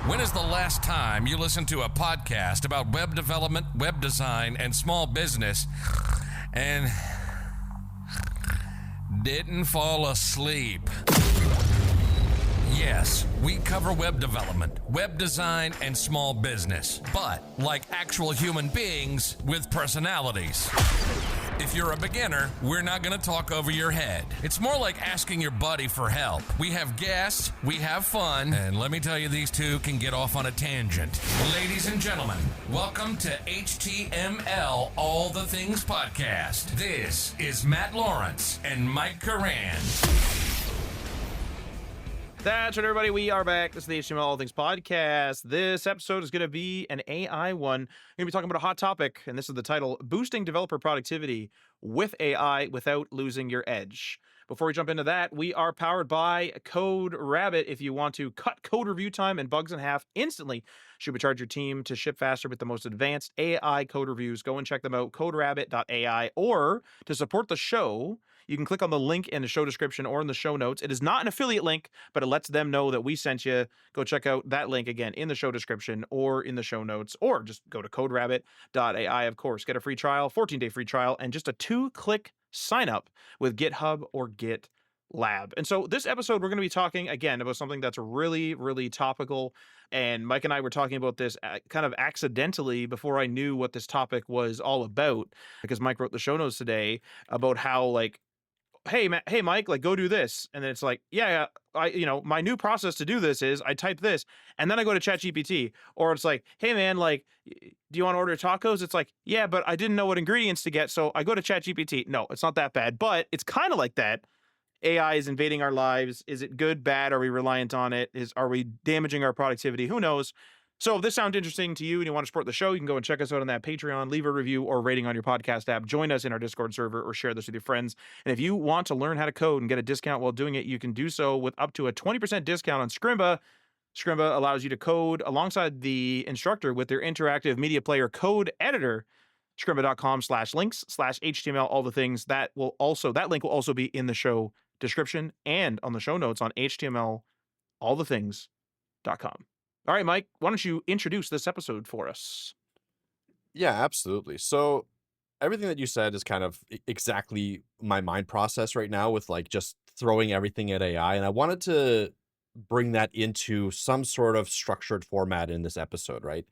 When is the last time you listened to a podcast about web development, web design, and small business and didn't fall asleep? Yes, we cover web development, web design, and small business, but like actual human beings with personalities. If you're a beginner, we're not going to talk over your head. It's more like asking your buddy for help. We have guests, we have fun, and let me tell you, these two can get off on a tangent. Ladies and gentlemen, welcome to HTML All the Things Podcast. This is Matt Lawrence and Mike Curran. That's right, everybody. We are back. This is the HTML All Things Podcast. This episode is going to be an AI one. We're going to be talking about a hot topic, and this is the title, Boosting Developer Productivity with AI Without Losing Your Edge. Before we jump into that, we are powered by Code Rabbit. If you want to cut code review time and bugs in half instantly, supercharge your team to ship faster with the most advanced AI code reviews. Go and check them out, coderabbit.ai, or to support the show, you can click on the link in the show description or in the show notes. It is not an affiliate link, but it lets them know that we sent you. Go check out that link again in the show description or in the show notes, or just go to coderabbit.ai, of course. Get a free trial, 14-day free trial, and just a 2-click sign up with GitHub or GitLab. And so this episode, we're going to be talking again about something that's really, really topical. And Mike and I were talking about this kind of accidentally before I knew what this topic was all about, because Mike wrote the show notes today about how, like, hey Mike, like, go do this, and then it's like, yeah, my new process to do this is I type this and then I go to ChatGPT. Or it's like, hey man, like, do you want to order tacos? It's like, yeah, but I didn't know what ingredients to get, so I go to ChatGPT. No, it's not that bad, but it's kind of like that. AI is invading our lives. Is it good, bad? Are we reliant on it? Are we damaging our productivity? Who knows? So if this sounds interesting to you and you want to support the show, you can go and check us out on that Patreon, leave a review or rating on your podcast app, join us in our Discord server, or share this with your friends. And if you want to learn how to code and get a discount while doing it, you can do so with up to a 20% discount on Scrimba. Scrimba allows you to code alongside the instructor with their interactive media player code editor. Scrimba.com/links/HTML, all the things. That link will also be in the show description and on the show notes on HTMLallthethings.com. All right, Mike, why don't you introduce this episode for us? Yeah, absolutely. So everything that you said is kind of exactly my mind process right now, with like just throwing everything at AI. And I wanted to bring that into some sort of structured format in this episode, right?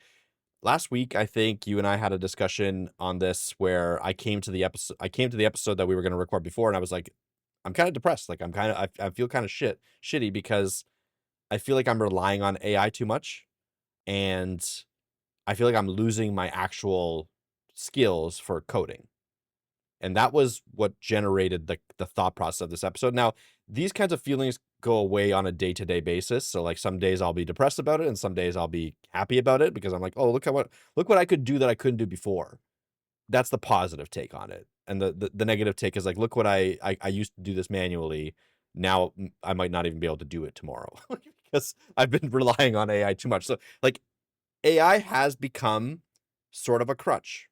Last week, I think you and I had a discussion on this where I came to the episode that we were going to record before, and I was like, I'm kind of depressed. Like, I feel kind of shitty because I feel like I'm relying on AI too much, and I feel like I'm losing my actual skills for coding. And that was what generated the thought process of this episode. Now, these kinds of feelings go away on a day-to-day basis. So like some days I'll be depressed about it and some days I'll be happy about it because I'm like, oh, look what I could do that I couldn't do before. That's the positive take on it. And the negative take is like, look what I used to do this manually. Now I might not even be able to do it tomorrow because I've been relying on AI too much. So like AI has become sort of a crutch.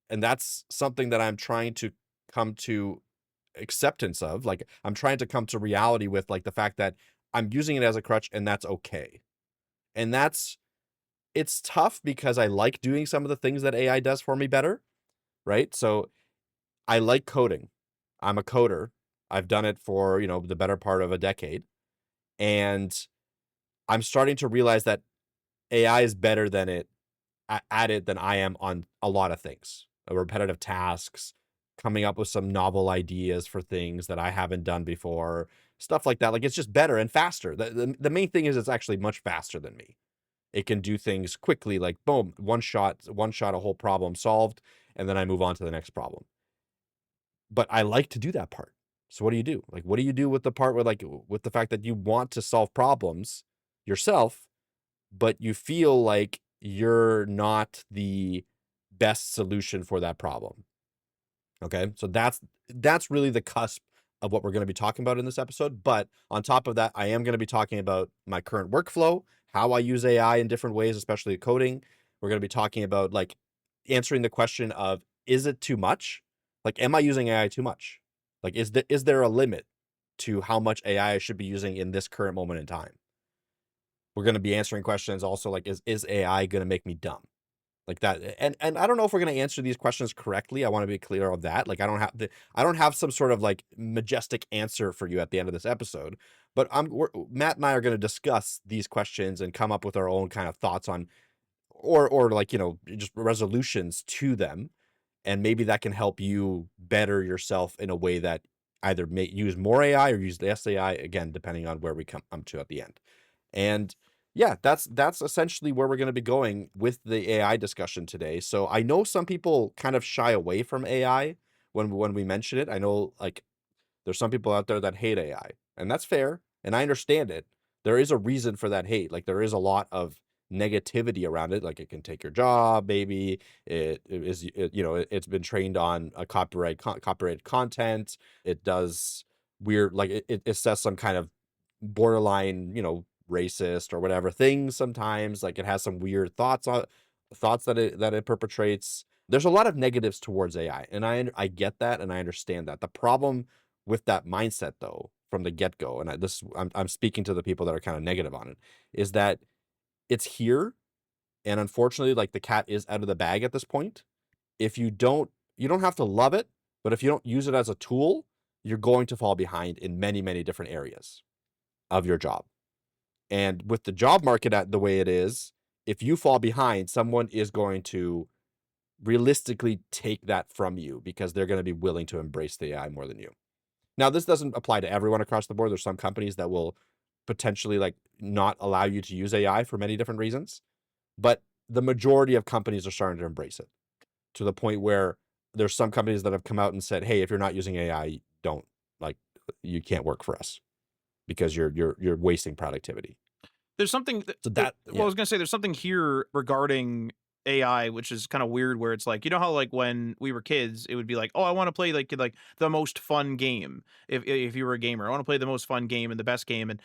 And that's something that I'm trying to come to acceptance of. Like, I'm trying to come to reality with, like, the fact that I'm using it as a crutch and that's okay. And it's tough because I like doing some of the things that AI does for me better, right? So I like coding. I'm a coder. I've done it for, the better part of a decade. And I'm starting to realize that AI is better than at it than I am on a lot of things. Repetitive tasks, coming up with some novel ideas for things that I haven't done before, stuff like that. Like, it's just better and faster. The main thing is it's actually much faster than me. It can do things quickly, like boom, one shot, a whole problem solved, and then I move on to the next problem. But I like to do that part. So what do you do? Like, what do you do with the part where, like, with the fact that you want to solve problems yourself, but you feel like you're not the best solution for that problem? Okay, so that's really the cusp of what we're going to be talking about in this episode. But on top of that, I am going to be talking about my current workflow, how I use AI in different ways, especially coding. We're going to be talking about, like, answering the question of, is it too much? Like, am I using AI too much? Like, is there a limit to how much AI I should be using in this current moment in time? We're going to be answering questions also like, is AI going to make me dumb? Like that. And I don't know if we're going to answer these questions correctly. I want to be clear of that. Like, I don't have some sort of like majestic answer for you at the end of this episode, but Matt and I are going to discuss these questions and come up with our own kind of thoughts on, or like, just resolutions to them. And maybe that can help you better yourself in a way that either use more AI or use less AI, again, depending on where we come to at the end. And yeah, that's essentially where we're going to be going with the AI discussion today. So I know some people kind of shy away from AI when we mention it. I know like there's some people out there that hate AI, and that's fair, and I understand it. There is a reason for that hate. Like there is a lot of negativity around it. Like it can take your job, maybe it's been trained on a copyrighted content. It does weird, like it says some kind of borderline, racist or whatever things sometimes. Like it has some weird thoughts that it perpetrates. There's a lot of negatives towards AI, and I get that and I understand that. The problem with that mindset, though, from the get-go, and I'm speaking to the people that are kind of negative on it, is that it's here, and unfortunately, like the cat is out of the bag at this point. If you don't have to love it, but if you don't use it as a tool, you're going to fall behind in many, many different areas of your job. And with the job market at the way it is, if you fall behind, someone is going to realistically take that from you because they're going to be willing to embrace the AI more than you. Now, this doesn't apply to everyone across the board. There's some companies that will potentially like not allow you to use AI for many different reasons, but the majority of companies are starting to embrace it to the point where there's some companies that have come out and said, "Hey, if you're not using AI, you can't work for us because you're wasting productivity." There's something I was gonna say there's something here regarding AI, which is kind of weird, where it's like, how like when we were kids, it would be like, oh, I want to play like the most fun game. If you were a gamer, I want to play the most fun game and the best game, and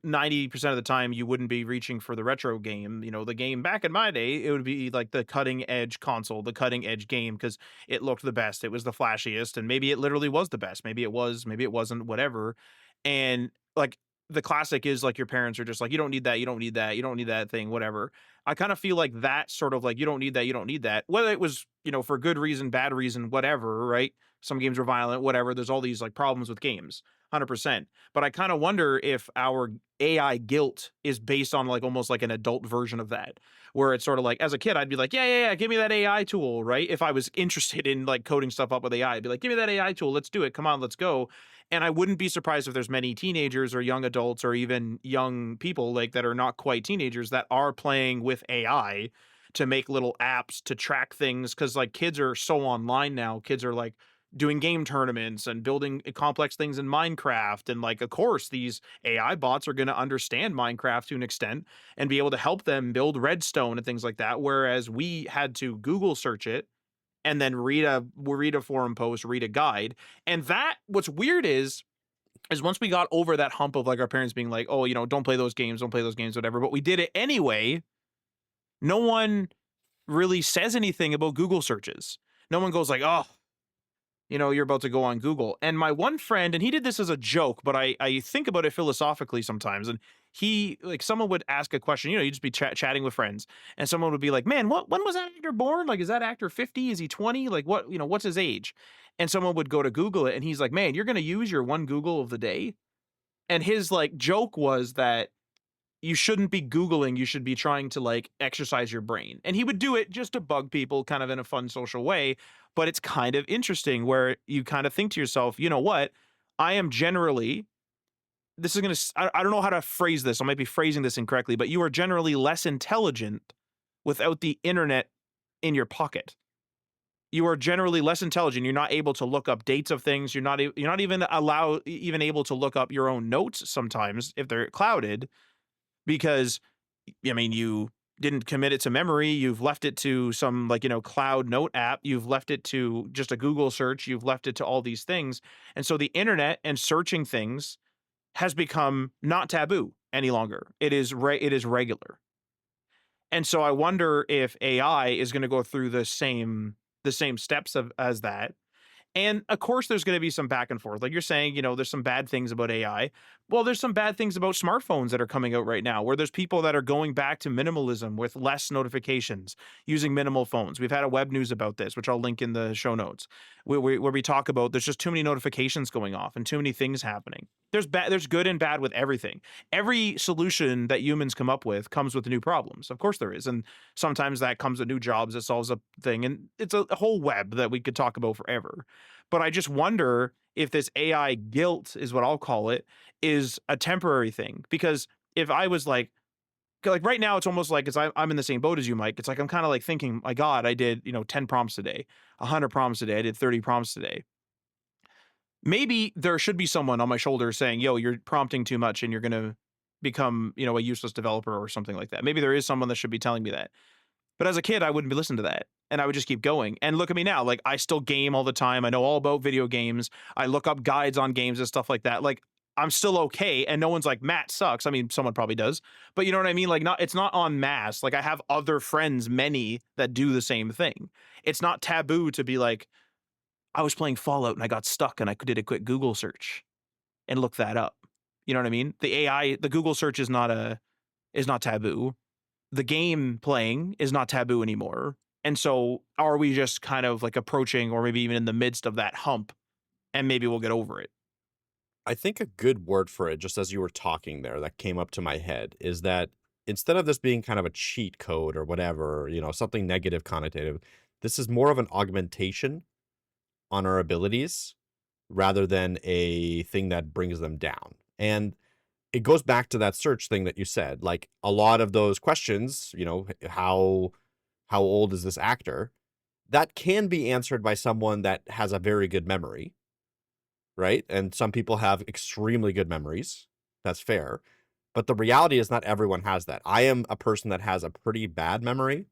90% of the time you wouldn't be reaching for the retro game. The game back in my day, it would be like the cutting edge console, the cutting edge game, because it looked the best, it was the flashiest, and maybe it literally was the best, maybe it was, maybe it wasn't, whatever. And like the classic is like your parents are just like, you don't need that, you don't need that, you don't need that thing, whatever. I kind of feel like that sort of like, you don't need that, you don't need that. Whether it was, for good reason, bad reason, whatever, right? Some games are violent, whatever. There's all these like problems with games, 100%. But I kind of wonder if our AI guilt is based on like almost like an adult version of that, where it's sort of like, as a kid, I'd be like, yeah, give me that AI tool, right? If I was interested in like coding stuff up with AI, I'd be like, give me that AI tool, let's do it, come on, let's go. And I wouldn't be surprised if there's many teenagers or young adults or even young people like that are not quite teenagers that are playing with AI to make little apps to track things. Cause like kids are so online now. Kids are like doing game tournaments and building complex things in Minecraft. And like, of course, these AI bots are going to understand Minecraft to an extent and be able to help them build redstone and things like that. Whereas we had to Google search it and then read a forum post, read a guide. And that, what's weird is once we got over that hump of like our parents being like, oh, don't play those games, whatever, but we did it anyway. No one really says anything about Google searches. No one goes like, oh, you're about to go on Google. And my one friend, and he did this as a joke, but I think about it philosophically sometimes. And he, like, someone would ask a question, you'd just be chatting with friends, and someone would be like, man, when was that actor born? Like, is that actor 50? Is he 20? Like, what's his age? And someone would go to Google it, and he's like, man, you're going to use your one Google of the day. And his like joke was that you shouldn't be Googling, you should be trying to like exercise your brain. And he would do it just to bug people kind of in a fun social way. But it's kind of interesting where you kind of think to yourself, you know what? I am generally, this is going to, I don't know how to phrase this. I might be phrasing this incorrectly, but you are generally less intelligent without the internet in your pocket. You are generally less intelligent. You're not able to look up dates of things. You're not even able to look up your own notes sometimes if they're clouded, because you didn't commit it to memory. You've left it to some cloud note app. You've left it to just a Google search. You've left it to all these things. And so the internet and searching things has become not taboo any longer. It is regular. And so I wonder if AI is going to go through the same steps as that. And of course, there's going to be some back and forth. Like you're saying, there's some bad things about AI. Well, there's some bad things about smartphones that are coming out right now, where there's people that are going back to minimalism with less notifications, using minimal phones. We've had a web news about this, which I'll link in the show notes, where we talk about there's just too many notifications going off and too many things happening. There's good and bad with everything. Every solution that humans come up with comes with new problems. Of course there is. And sometimes that comes with new jobs that solves a thing. And it's a whole web that we could talk about forever. But I just wonder if this AI guilt, is what I'll call it, is a temporary thing. Because if I was like right now, it's almost like I'm in the same boat as you, Mike. It's like I'm kind of like thinking, my God, I did 10 prompts a day, 100 prompts a day. I did 30 prompts a day. Maybe there should be someone on my shoulder saying, yo, you're prompting too much and you're going to become a useless developer or something like that. Maybe there is someone that should be telling me that. But as a kid, I wouldn't be listening to that. And I would just keep going. And look at me now. Like, I still game all the time. I know all about video games. I look up guides on games and stuff like that. Like, I'm still okay. And no one's like, Matt sucks. I mean, someone probably does. But you know what I mean? Like, it's not en masse. Like, I have other friends, many, that do the same thing. It's not taboo to be like, I was playing Fallout and I got stuck and I did a quick Google search and look that up. You know what I mean? The Google search is not taboo. The game playing is not taboo anymore. And so are we just kind of like approaching, or maybe even in the midst of that hump, and maybe we'll get over it? I think a good word for it, just as you were talking there, that came up to my head, is that instead of this being kind of a cheat code or whatever, something negative connotative, this is more of an augmentation on our abilities rather than a thing that brings them down. And it goes back to that search thing that you said. Like, a lot of those questions, how old is this actor? That can be answered by someone that has a very good memory, right? And some people have extremely good memories. That's fair. But the reality is not everyone has that. I am a person that has a pretty bad memory.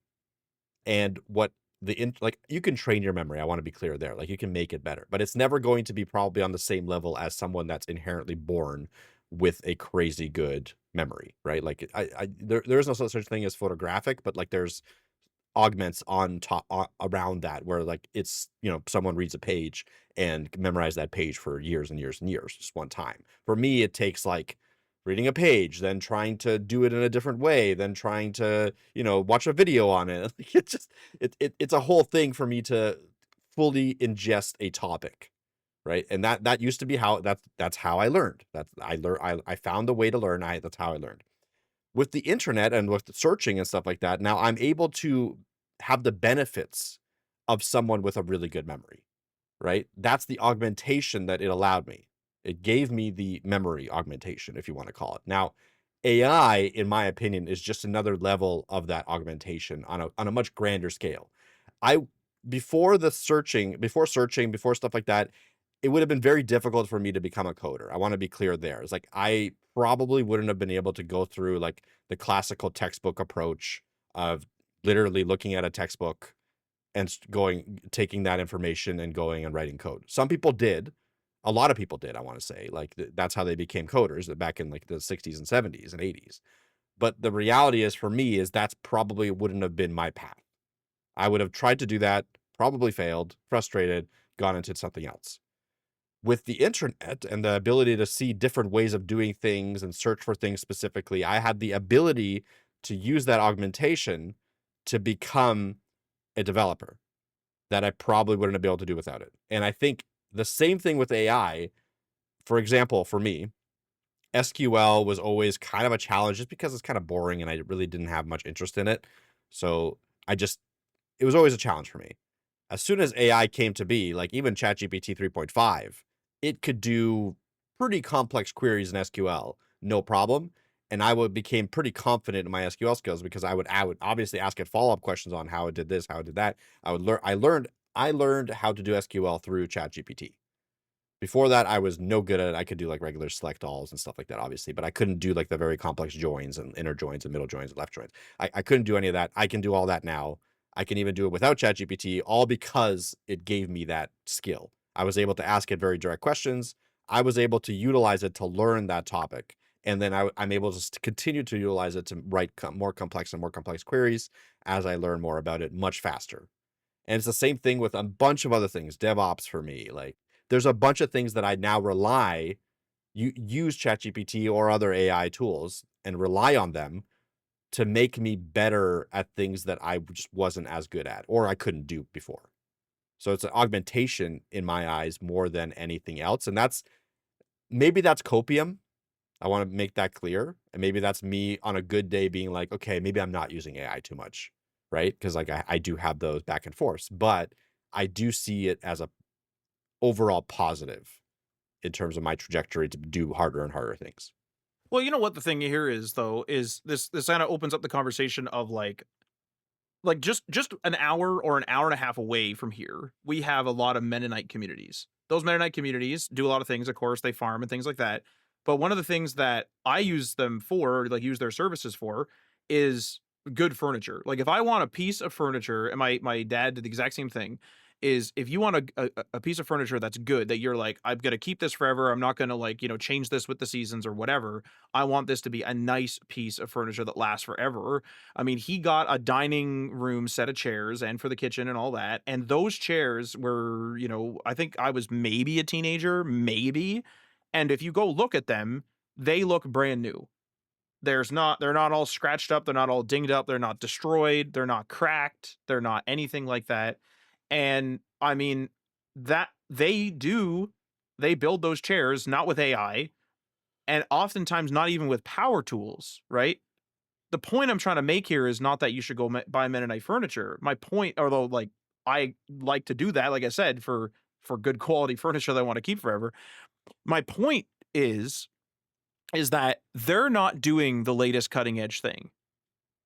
And you can train your memory. I want to be clear there. Like, you can make it better, but it's never going to be probably on the same level as someone that's inherently born with a crazy good memory, right? Like, there is no such thing as photographic, but like there's augments on top around that, where like it's, someone reads a page and memorize that page for years and years and years, just one time. For me, it takes like reading a page, then trying to do it in a different way, then trying to, watch a video on it. It's a whole thing for me to fully ingest a topic, right? And that used to be that's how I learned. I found a way to learn. That's how I learned. With the internet and with the searching and stuff like that, now I'm able to have the benefits of someone with a really good memory, right? That's the augmentation that it allowed me. It gave me the memory augmentation, if you want to call it. Now, AI, in my opinion, is just another level of that augmentation on a much grander scale. Before stuff like that, it would have been very difficult for me to become a coder. I want to be clear there. It's like, I probably wouldn't have been able to go through like the classical textbook approach of literally looking at a textbook and taking that information and going and writing code. Some people did. A lot of people did, I want to say. Like, that's how they became coders back in like the 60s and 70s and 80s. But the reality is, for me, is that's probably wouldn't have been my path. I would have tried to do that, probably failed, frustrated, gone into something else. With the internet and the ability to see different ways of doing things and search for things specifically, I had the ability to use that augmentation to become a developer that I probably wouldn't have been able to do without it. And I think the same thing with AI. For example, for me, SQL was always kind of a challenge just because it's kind of boring and I really didn't have much interest in it. So it was always a challenge for me. As soon as AI came to be, like even ChatGPT 3.5, it could do pretty complex queries in SQL, no problem. And I became pretty confident in my SQL skills because I would obviously ask it follow-up questions on how it did this, how it did that. I learned how to do SQL through ChatGPT. Before that, I was no good at it. I could do like regular select alls and stuff like that, obviously, but I couldn't do like the very complex joins and inner joins and middle joins and left joins. I couldn't do any of that. I can do all that now. I can even do it without ChatGPT, all because it gave me that skill. I was able to ask it very direct questions. I was able to utilize it to learn that topic. And then I'm able to continue to utilize it to write more complex and more complex queries as I learn more about it much faster. And it's the same thing with a bunch of other things, DevOps for me. Like there's a bunch of things that I now use ChatGPT or other AI tools and rely on them to make me better at things that I just wasn't as good at or I couldn't do before. So it's an augmentation in my eyes more than anything else. And maybe that's copium. I want to make that clear. And maybe that's me on a good day being like, okay, maybe I'm not using AI too much, right? Because like I do have those back and forths, but I do see it as a overall positive in terms of my trajectory to do harder and harder things. Well, you know what the thing here is though is this kind of opens up the conversation of like just an hour or an hour and a half away from here, we have a lot of Mennonite communities. Those Mennonite communities do a lot of things. Of course, they farm and things like that. But one of the things that I use them for, like use their services for, is good furniture. Like if I want a piece of furniture, and my dad did the exact same thing, is if you want a piece of furniture that's good, that you're like, I'm gonna keep this forever. I'm not gonna like, change this with the seasons or whatever. I want this to be a nice piece of furniture that lasts forever. I mean, he got a dining room set of chairs and for the kitchen and all that. And those chairs were, I think I was maybe a teenager, maybe. And if you go look at them, they look brand new. They're not all scratched up, they're not all dinged up, they're not destroyed, they're not cracked, they're not anything like that. And I mean, that they build those chairs not with AI and oftentimes not even with power tools, right? The point I'm trying to make here is not that you should go buy Mennonite furniture. My point, although like I like to do that, like I said, for good quality furniture that I want to keep forever. My point is that they're not doing the latest cutting edge thing.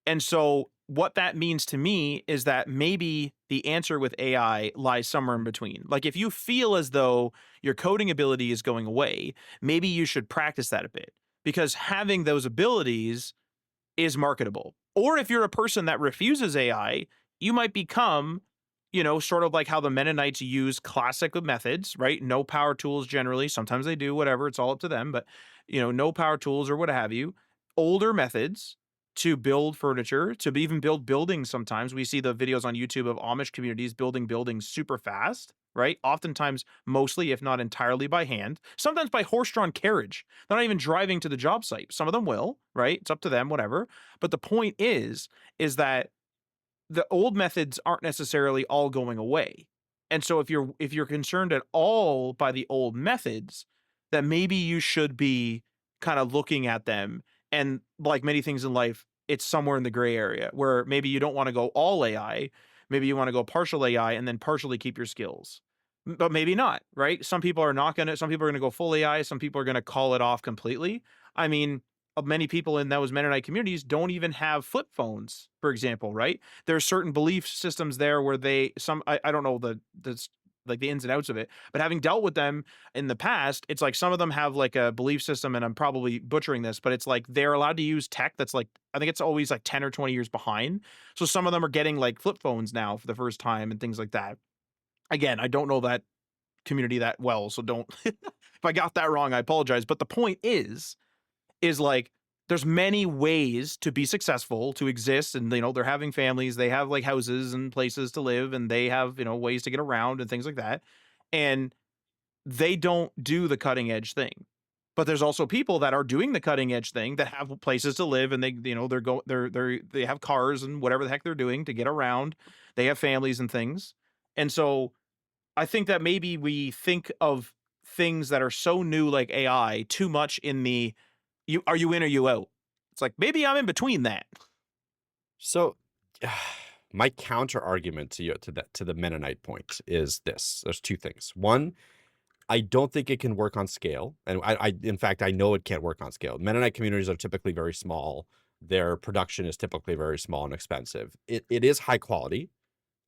And so what that means to me is that maybe the answer with AI lies somewhere in between. Like if you feel as though your coding ability is going away, maybe you should practice that a bit because having those abilities is marketable. Or if you're a person that refuses AI, you might become, sort of like how the Mennonites use classic methods, right? No power tools generally. Sometimes they do, whatever. It's all up to them. But, no power tools or what have you. Older methods to build furniture, to even build buildings sometimes. We see the videos on YouTube of Amish communities building buildings super fast, right? Oftentimes, mostly, if not entirely by hand, sometimes by horse-drawn carriage. They're not even driving to the job site. Some of them will, right? It's up to them, whatever. But the point is that the old methods aren't necessarily all going away. And so if you're concerned at all by the old methods, then maybe you should be kind of looking at them. And like many things in life, it's somewhere in the gray area where maybe you don't want to go all AI, maybe you want to go partial AI and then partially keep your skills. But maybe not, right? Some people are going to go full AI, some people are going to call it off completely. I mean, many people in those Mennonite communities don't even have flip phones, for example, right? There's certain belief systems there where I don't know like the ins and outs of it, but having dealt with them in the past, it's like some of them have like a belief system, and I'm probably butchering this, but it's like they're allowed to use tech that's like, I think it's always like 10 or 20 years behind. So some of them are getting like flip phones now for the first time and things like that. Again, I don't know that community that well, so don't if I got that wrong, I apologize. But the point is like there's many ways to be successful, to exist, and they're having families, they have like houses and places to live, and they have ways to get around and things like that, and they don't do the cutting edge thing. But there's also people that are doing the cutting edge thing that have places to live, and they have cars and whatever the heck they're doing to get around. They have families and things. And so I think that maybe we think of things that are so new like AI too much in the are you in or you out? It's like maybe I'm in between that. So my counter argument to the Mennonite point is this. There's two things. One, I don't think it can work on scale. And in fact, I know it can't work on scale. Mennonite communities are typically very small. Their production is typically very small and expensive. It is high quality.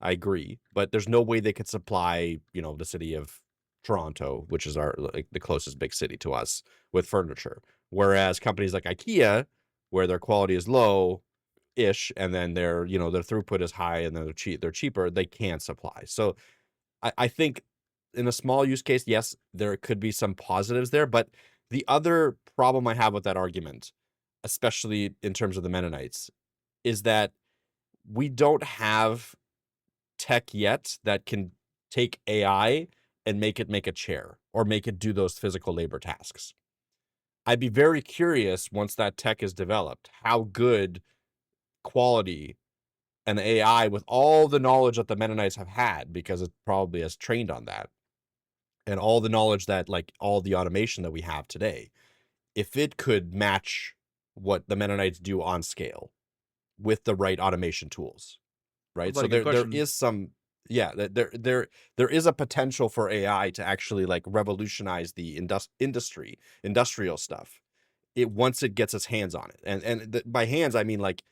I agree, but there's no way they could supply, the city of Toronto, which is the closest big city to us, with furniture. Whereas companies like IKEA, where their quality is low-ish, and then their throughput is high, and then they're cheaper, they can supply. So I think in a small use case, yes, there could be some positives there, but the other problem I have with that argument, especially in terms of the Mennonites, is that we don't have tech yet that can take AI and make it make a chair or make it do those physical labor tasks. I'd be very curious once that tech is developed, how good quality an AI with all the knowledge that the Mennonites have had, because it probably has trained on that, and all the knowledge that like all the automation that we have today, if it could match what the Mennonites do on scale with the right automation tools, right? That's So a good there question. is some, yeah, there is a potential for AI to actually like revolutionize the industrial stuff. It once it gets its hands on it, and by hands I mean like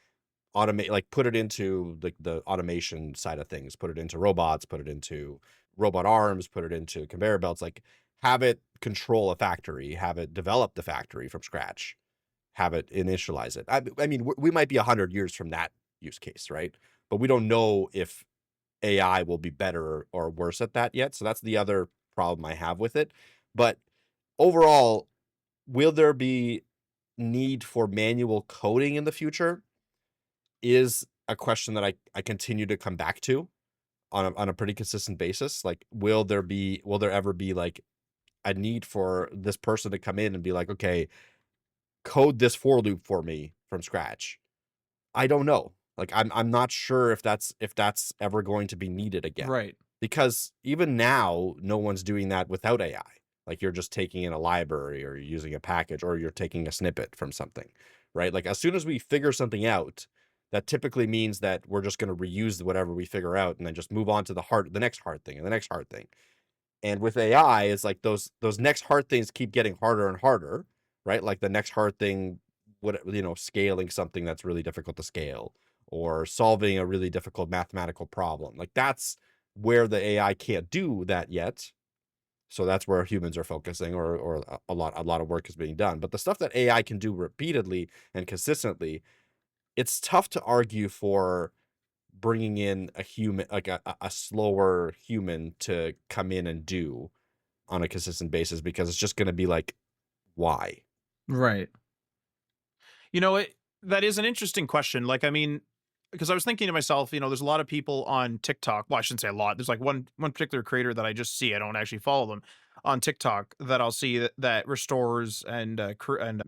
automate, like put it into the automation side of things, put it into robots, put it into robot arms, put it into conveyor belts, like have it control a factory, have it develop the factory from scratch, have it initialize it. I mean, we might be 100 years from that use case, right? But we don't know if AI will be better or worse at that yet. So that's the other problem I have with it. But overall, will there be need for manual coding in the future is a question that I continue to come back to on a pretty consistent basis. Like, will there ever be like a need for this person to come in and be like, okay, code this for loop for me from scratch? I don't know. Like, I'm not sure if that's ever going to be needed again. Right. Because even now, no one's doing that without AI. Like, you're just taking in a library or you're using a package or you're taking a snippet from something, right? Like, as soon as we figure something out, that typically means that we're just going to reuse whatever we figure out and then just move on to the next hard thing and the next hard thing. And with AI, it's like those next hard things keep getting harder and harder, right? Like the next hard thing, scaling something that's really difficult to scale or solving a really difficult mathematical problem. Like that's where the AI can't do that yet. So that's where humans are focusing, or a lot of work is being done. But the stuff that AI can do repeatedly and consistently, it's tough to argue for bringing in a human, like a slower human to come in and do on a consistent basis, because it's just going to be like, why? Right. That is an interesting question. Like, I mean, because I was thinking to myself, there's a lot of people on TikTok. Well, I shouldn't say a lot. There's like one particular creator that I just see. I don't actually follow them on TikTok, that I'll see that restores and and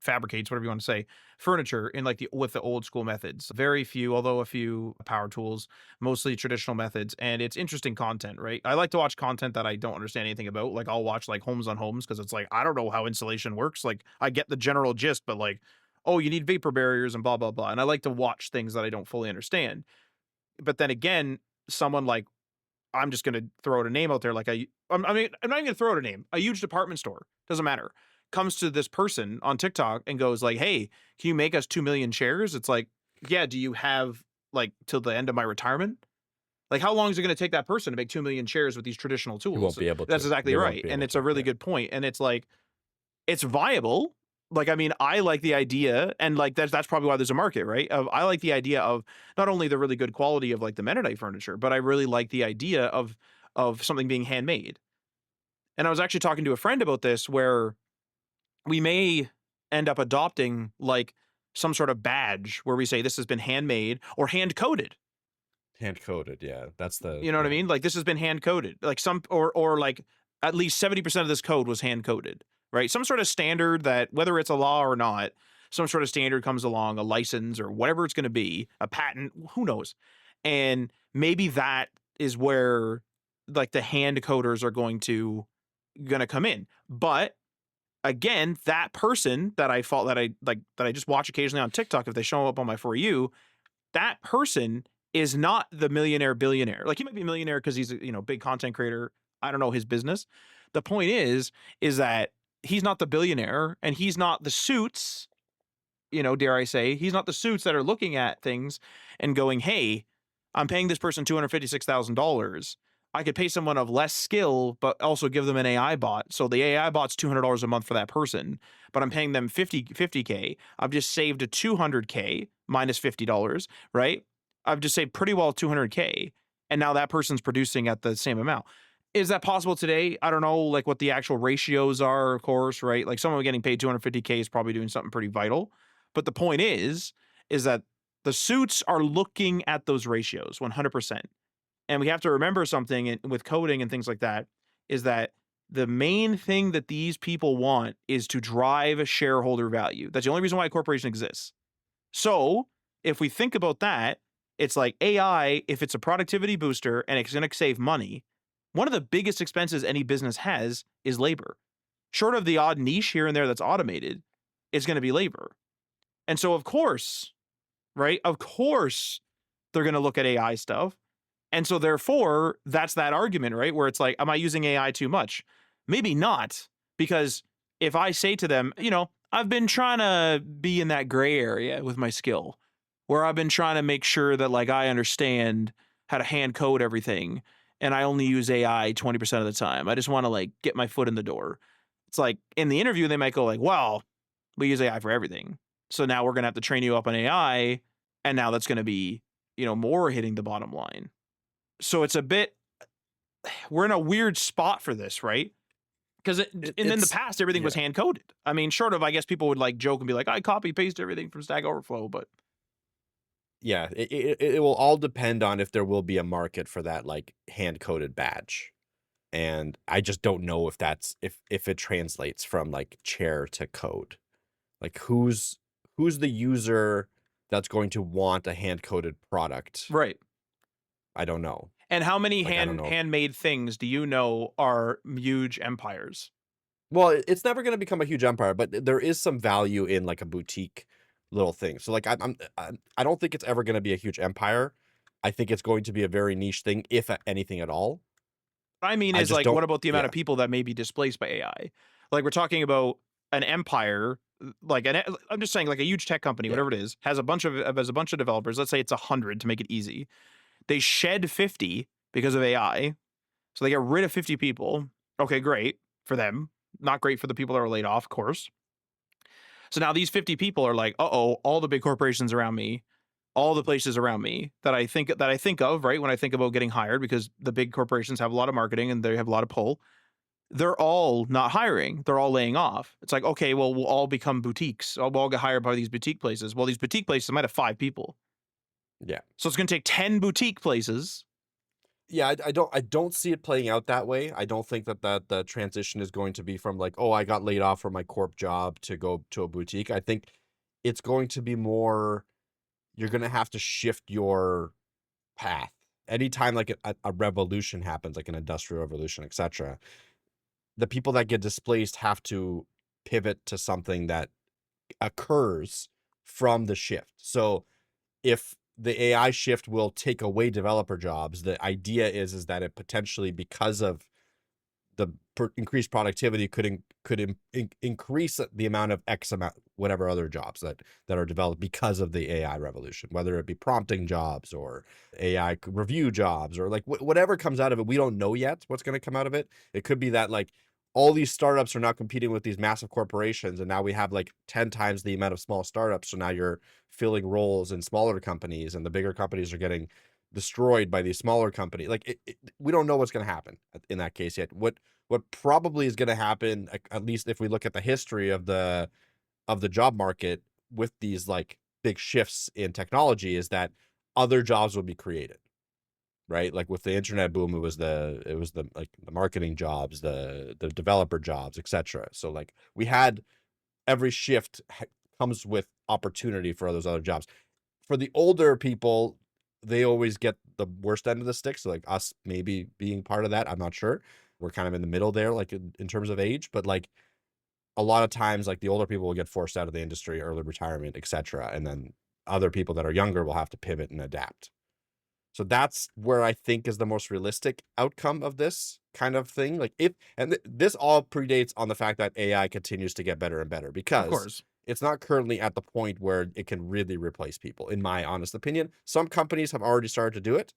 fabricates, whatever you want to say, furniture in like with the old school methods. Very few, although a few power tools, mostly traditional methods, and it's interesting content, right? I like to watch content that I don't understand anything about. Like I'll watch like Homes on Homes, because it's like I don't know how insulation works. Like I get the general gist, but like, oh, you need vapor barriers and blah blah blah. And I like to watch things that I don't fully understand. But then again, someone like, I'm just going to throw out a name out there. Like I'm not even going to throw out a name. A huge department store, doesn't matter, comes to this person on TikTok and goes like, "Hey, can you make us 2 million shares?" It's like, yeah, do you have like till the end of my retirement? Like, how long is it going to take that person to make 2 million shares with these traditional You won't tools? be able to. That's exactly They won't right. be And able it's a to. really Yeah. good point. And it's like, it's viable. Like, I mean, I like the idea, and like that's probably why there's a market, right? I like the idea of not only the really good quality of like the Mennonite furniture, but I really like the idea of something being handmade. And I was actually talking to a friend about this, where we may end up adopting like some sort of badge where we say this has been handmade or hand coded. Hand coded. Yeah. That's the, You know what I yeah. mean? Like this has been hand coded. Like or like at least 70% of this code was hand coded, right? Some sort of standard that, whether it's a law or not, some sort of standard comes along, a license or whatever it's going to be, a patent, who knows? And maybe that is where like the hand coders are going to come in. But again, that person that I just watch occasionally on TikTok, if they show up on my For You, that person is not the millionaire billionaire. Like he might be a millionaire because he's a big content creator. I don't know his business. The point is that he's not the billionaire, and he's not the suits, dare I say, he's not the suits that are looking at things and going, "Hey, I'm paying this person $256,000. I could pay someone of less skill, but also give them an AI bot. So the AI bot's $200 a month for that person, but I'm paying them 50K. I've just saved a 200K minus $50, right? I've just saved pretty well 200K. And now that person's producing at the same amount. Is that possible today? I don't know, like what the actual ratios are, of course, right? Like someone getting paid 250K is probably doing something pretty vital. But the point is that the suits are looking at those ratios 100%. And we have to remember something with coding and things like that is that the main thing that these people want is to drive shareholder value. That's the only reason why a corporation exists. So if we think about that, it's like AI, if it's a productivity booster and it's going to save money, one of the biggest expenses any business has is labor. Short of the odd niche here and there that's automated, it's going to be labor. And so, of course, right? Of course, they're going to look at AI stuff. And so, therefore, that's that argument, right? Where it's like, am I using AI too much? Maybe not, because if I say to them, I've been trying to be in that gray area with my skill, where I've been trying to make sure that like I understand how to hand code everything, and I only use AI 20% of the time. I just want to like get my foot in the door. It's like in the interview, they might go like, well, we use AI for everything. So now we're going to have to train you up on AI. And now that's going to be, more hitting the bottom line. So it's a bit, we're in a weird spot for this, right? Because in the past, everything was hand coded. I mean, short of, I guess people would like joke and be like, I copy paste everything from Stack Overflow, but. Yeah, it will all depend on if there will be a market for that like hand coded badge. And I just don't know if that's if it translates from like chair to code. Like who's the user that's going to want a hand coded product? Right. I don't know. And how many handmade things do you know are huge empires? Well, it's never going to become a huge empire, but there is some value in like a boutique little thing. So like I don't think it's ever going to be a huge empire. I think it's going to be a very niche thing, if anything at all. I mean, is like, what about the amount of people that may be displaced by AI? Like we're talking about an empire, like I'm just saying, like a huge tech company, whatever it is, has a bunch of developers. Let's say it's 100 to make it easy. They shed 50 because of AI, so they get rid of 50 people. Okay, great for them. Not great for the people that are laid off, of course. So now these 50 people are like, uh-oh, all the big corporations around me, all the places around me that I think of, right, when I think about getting hired, because the big corporations have a lot of marketing and they have a lot of pull. They're all not hiring. They're all laying off. It's like, okay, well, we'll all become boutiques. We'll all get hired by these boutique places. Well, these boutique places might have 5 people. Yeah. So it's going to take 10 boutique places. Yeah, I don't see it playing out that way. I don't think that the transition is going to be from like, oh, I got laid off from my corp job to go to a boutique. I think it's going to be more, you're going to have to shift your path. Anytime like a revolution happens, like an industrial revolution, etc., the people that get displaced have to pivot to something that occurs from the shift. So if the AI shift will take away developer jobs, the idea is that it potentially, because of the increased productivity, could increase the amount of X amount, whatever other jobs that are developed because of the AI revolution, whether it be prompting jobs or AI review jobs or like whatever comes out of it. We don't know yet what's going to come out of it. It could be that like all these startups are now competing with these massive corporations, and now we have like 10 times the amount of small startups. So now you're filling roles in smaller companies, and the bigger companies are getting destroyed by these smaller companies. Like we don't know what's going to happen in that case yet. What probably is going to happen, at least if we look at the history of the job market with these like big shifts in technology, is that other jobs will be created. Right, like with the internet boom, it was the like the marketing jobs, the developer jobs, etc. So like we had, every shift comes with opportunity for those other jobs. For the older people, they always get the worst end of the stick. So like us maybe being part of that, I'm not sure. We're kind of in the middle there, like in terms of age, but like a lot of times, like the older people will get forced out of the industry, early retirement, etc. And then other people that are younger will have to pivot and adapt. So that's where I think is the most realistic outcome of this kind of thing. Like this all predates on the fact that AI continues to get better and better, because of course it's not currently at the point where it can really replace people, in my honest opinion. Some companies have already started to do it.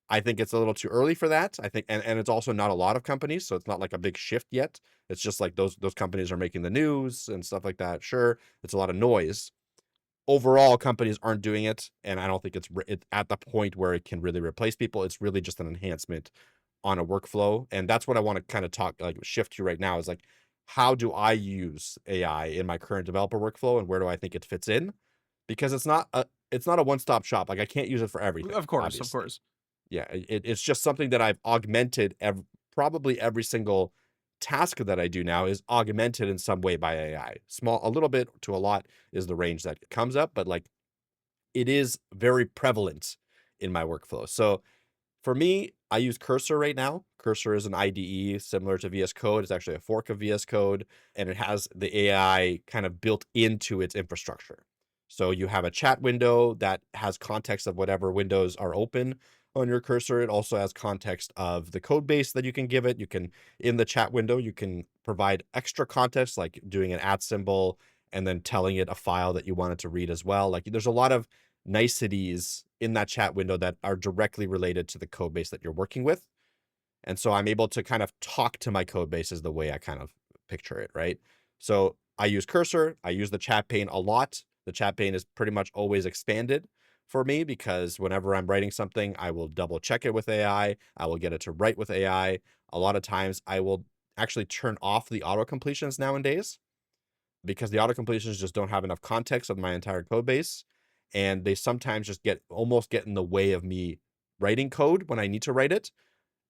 I think it's a little too early for that. I think, and it's also not a lot of companies, so it's not like a big shift yet. It's just like those companies are making the news and stuff like that. Sure, it's a lot of noise. Overall, companies aren't doing it, and I don't think it's at the point where it can really replace people. It's really just an enhancement on a workflow, and that's what I want to kind of shift to right now, is like, how do I use AI in my current developer workflow, and where do I think it fits in? Because it's not a one-stop shop. Like I can't use it for everything. Of course, obviously. of course. Yeah, it's just something that I've augmented. Probably every single task that I do now is augmented in some way by AI. Small, a little bit to a lot is the range that comes up, but like it is very prevalent in my workflow. So for me, I use Cursor right now. Cursor is an IDE similar to VS Code. It's actually a fork of VS Code, and it has the AI kind of built into its infrastructure. So you have a chat window that has context of whatever windows are open on your cursor. It also has context of the code base that you can give it. You can, in the chat window, you can provide extra context, like doing an @ symbol and then telling it a file that you want it to read as well. Like there's a lot of niceties in that chat window that are directly related to the code base that you're working with. And so I'm able to kind of talk to my code base is the way I kind of picture it, right? So I use Cursor. I use the chat pane a lot. The chat pane is pretty much always expanded for me because whenever I'm writing something, I will double check it with AI. I will get it to write with AI. A lot of times I will actually turn off the auto completions nowadays because the auto completions just don't have enough context of my entire code base. And they sometimes just almost get in the way of me writing code when I need to write it.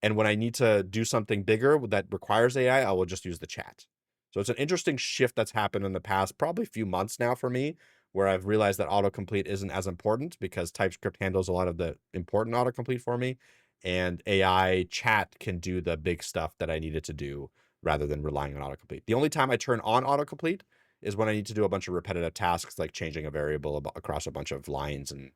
And when I need to do something bigger that requires AI, I will just use the chat. So it's an interesting shift that's happened in the past, probably a few months now for me, where I've realized that autocomplete isn't as important because TypeScript handles a lot of the important autocomplete for me. And AI chat can do the big stuff that I needed to do rather than relying on autocomplete. The only time I turn on autocomplete is when I need to do a bunch of repetitive tasks, like changing a variable across a bunch of lines and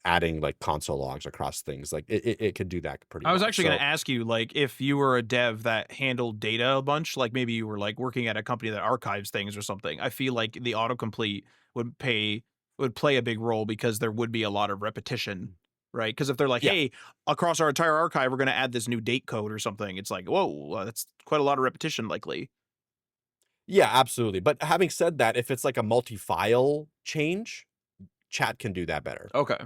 adding like console logs across things. Like it could do that pretty I was well. actually going So to ask you, like, if you were a dev that handled data a bunch, like maybe you were like working at a company that archives things or something. I feel like the autocomplete would play a big role because there would be a lot of repetition, right? Because if they're like, yeah, hey, across our entire archive, we're going to add this new date code or something, it's like, whoa, that's quite a lot of repetition, likely. yeah, absolutely. But having said that, if it's like a multi-file change, chat can do that better. Okay.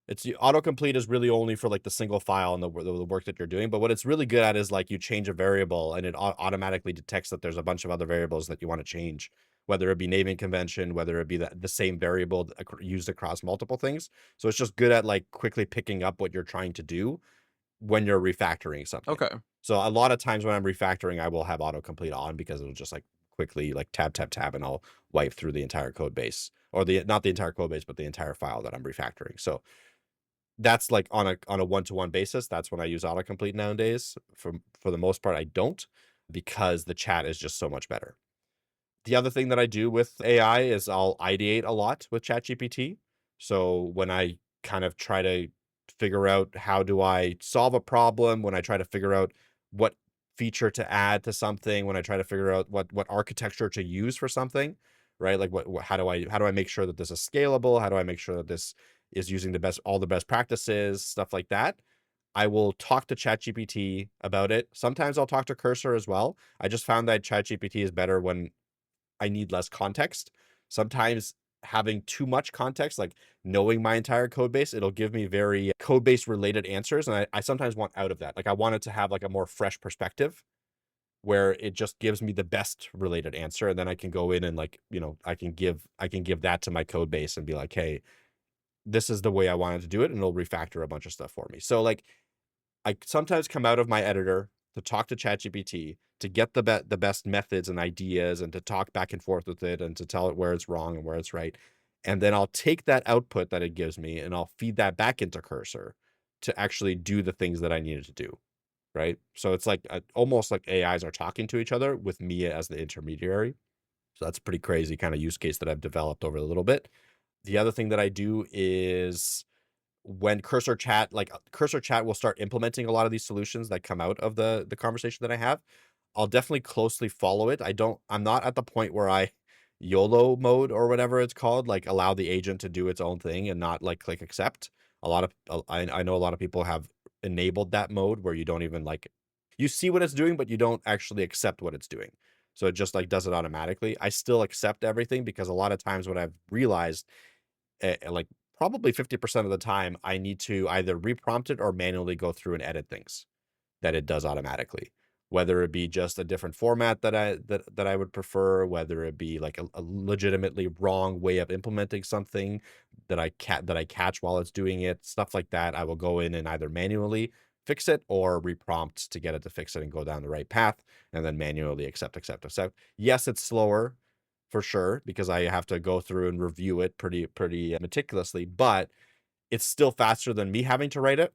It's the autocomplete is really only for like the single file and the work that you're doing. But what it's really good at is like you change a variable and it automatically detects that there's a bunch of other variables that you want to change, whether it be naming convention, whether it be the same variable used across multiple things. So it's just good at like quickly picking up what you're trying to do when you're refactoring something. Okay. So a lot of times when I'm refactoring, I will have autocomplete on because it'll just like quickly like tab, and I'll wipe through the entire code base or not the entire code base, but the entire file that I'm refactoring. So that's like on a one-to-one basis. That's when I use autocomplete nowadays. For the most part, I don't because the chat is just so much better. The other thing that I do with AI is I'll ideate a lot with ChatGPT. So when I kind of try to figure out how do I solve a problem, when I try to figure out what feature to add to something, when I try to figure out what architecture to use for something, right? Like how do I make sure that this is scalable? How do I make sure that this is using all the best practices, stuff like that? I will talk to ChatGPT about it. Sometimes I'll talk to Cursor as well. I just found that ChatGPT is better when I need less context. Sometimes having too much context, like knowing my entire code base, it'll give me very code base related answers. And I sometimes want out of that. Like I want it to have like a more fresh perspective where it just gives me the best related answer. And then I can go in and like, I can give that to my code base and be like, hey, this is the way I wanted to do it. And it'll refactor a bunch of stuff for me. So like I sometimes come out of my editor to talk to ChatGPT to get the best methods and ideas and to talk back and forth with it and to tell it where it's wrong and where it's right. And then I'll take that output that it gives me and I'll feed that back into Cursor to actually do the things that I needed to do. Right. So it's like almost like AIs are talking to each other with me as the intermediary. So that's a pretty crazy kind of use case that I've developed over a little bit. The other thing that I do is when Cursor Chat will start implementing a lot of these solutions that come out of the conversation that I have, I'll definitely closely follow it. I'm not at the point where I YOLO mode or whatever it's called, like allow the agent to do its own thing and not like click accept. I know a lot of people have enabled that mode where you don't even like, you see what it's doing, but you don't actually accept what it's doing. So it just like does it automatically. I still accept everything because a lot of times what I've realized, like probably 50% of the time, I need to either reprompt it or manually go through and edit things that it does automatically. Whether it be just a different format that I would prefer, whether it be like a legitimately wrong way of implementing something that I catch while it's doing it, stuff like that. I will go in and either manually fix it, or reprompt to get it to fix it and go down the right path, and then manually accept. Yes, it's slower for sure because I have to go through and review it pretty meticulously, but it's still faster than me having to write it,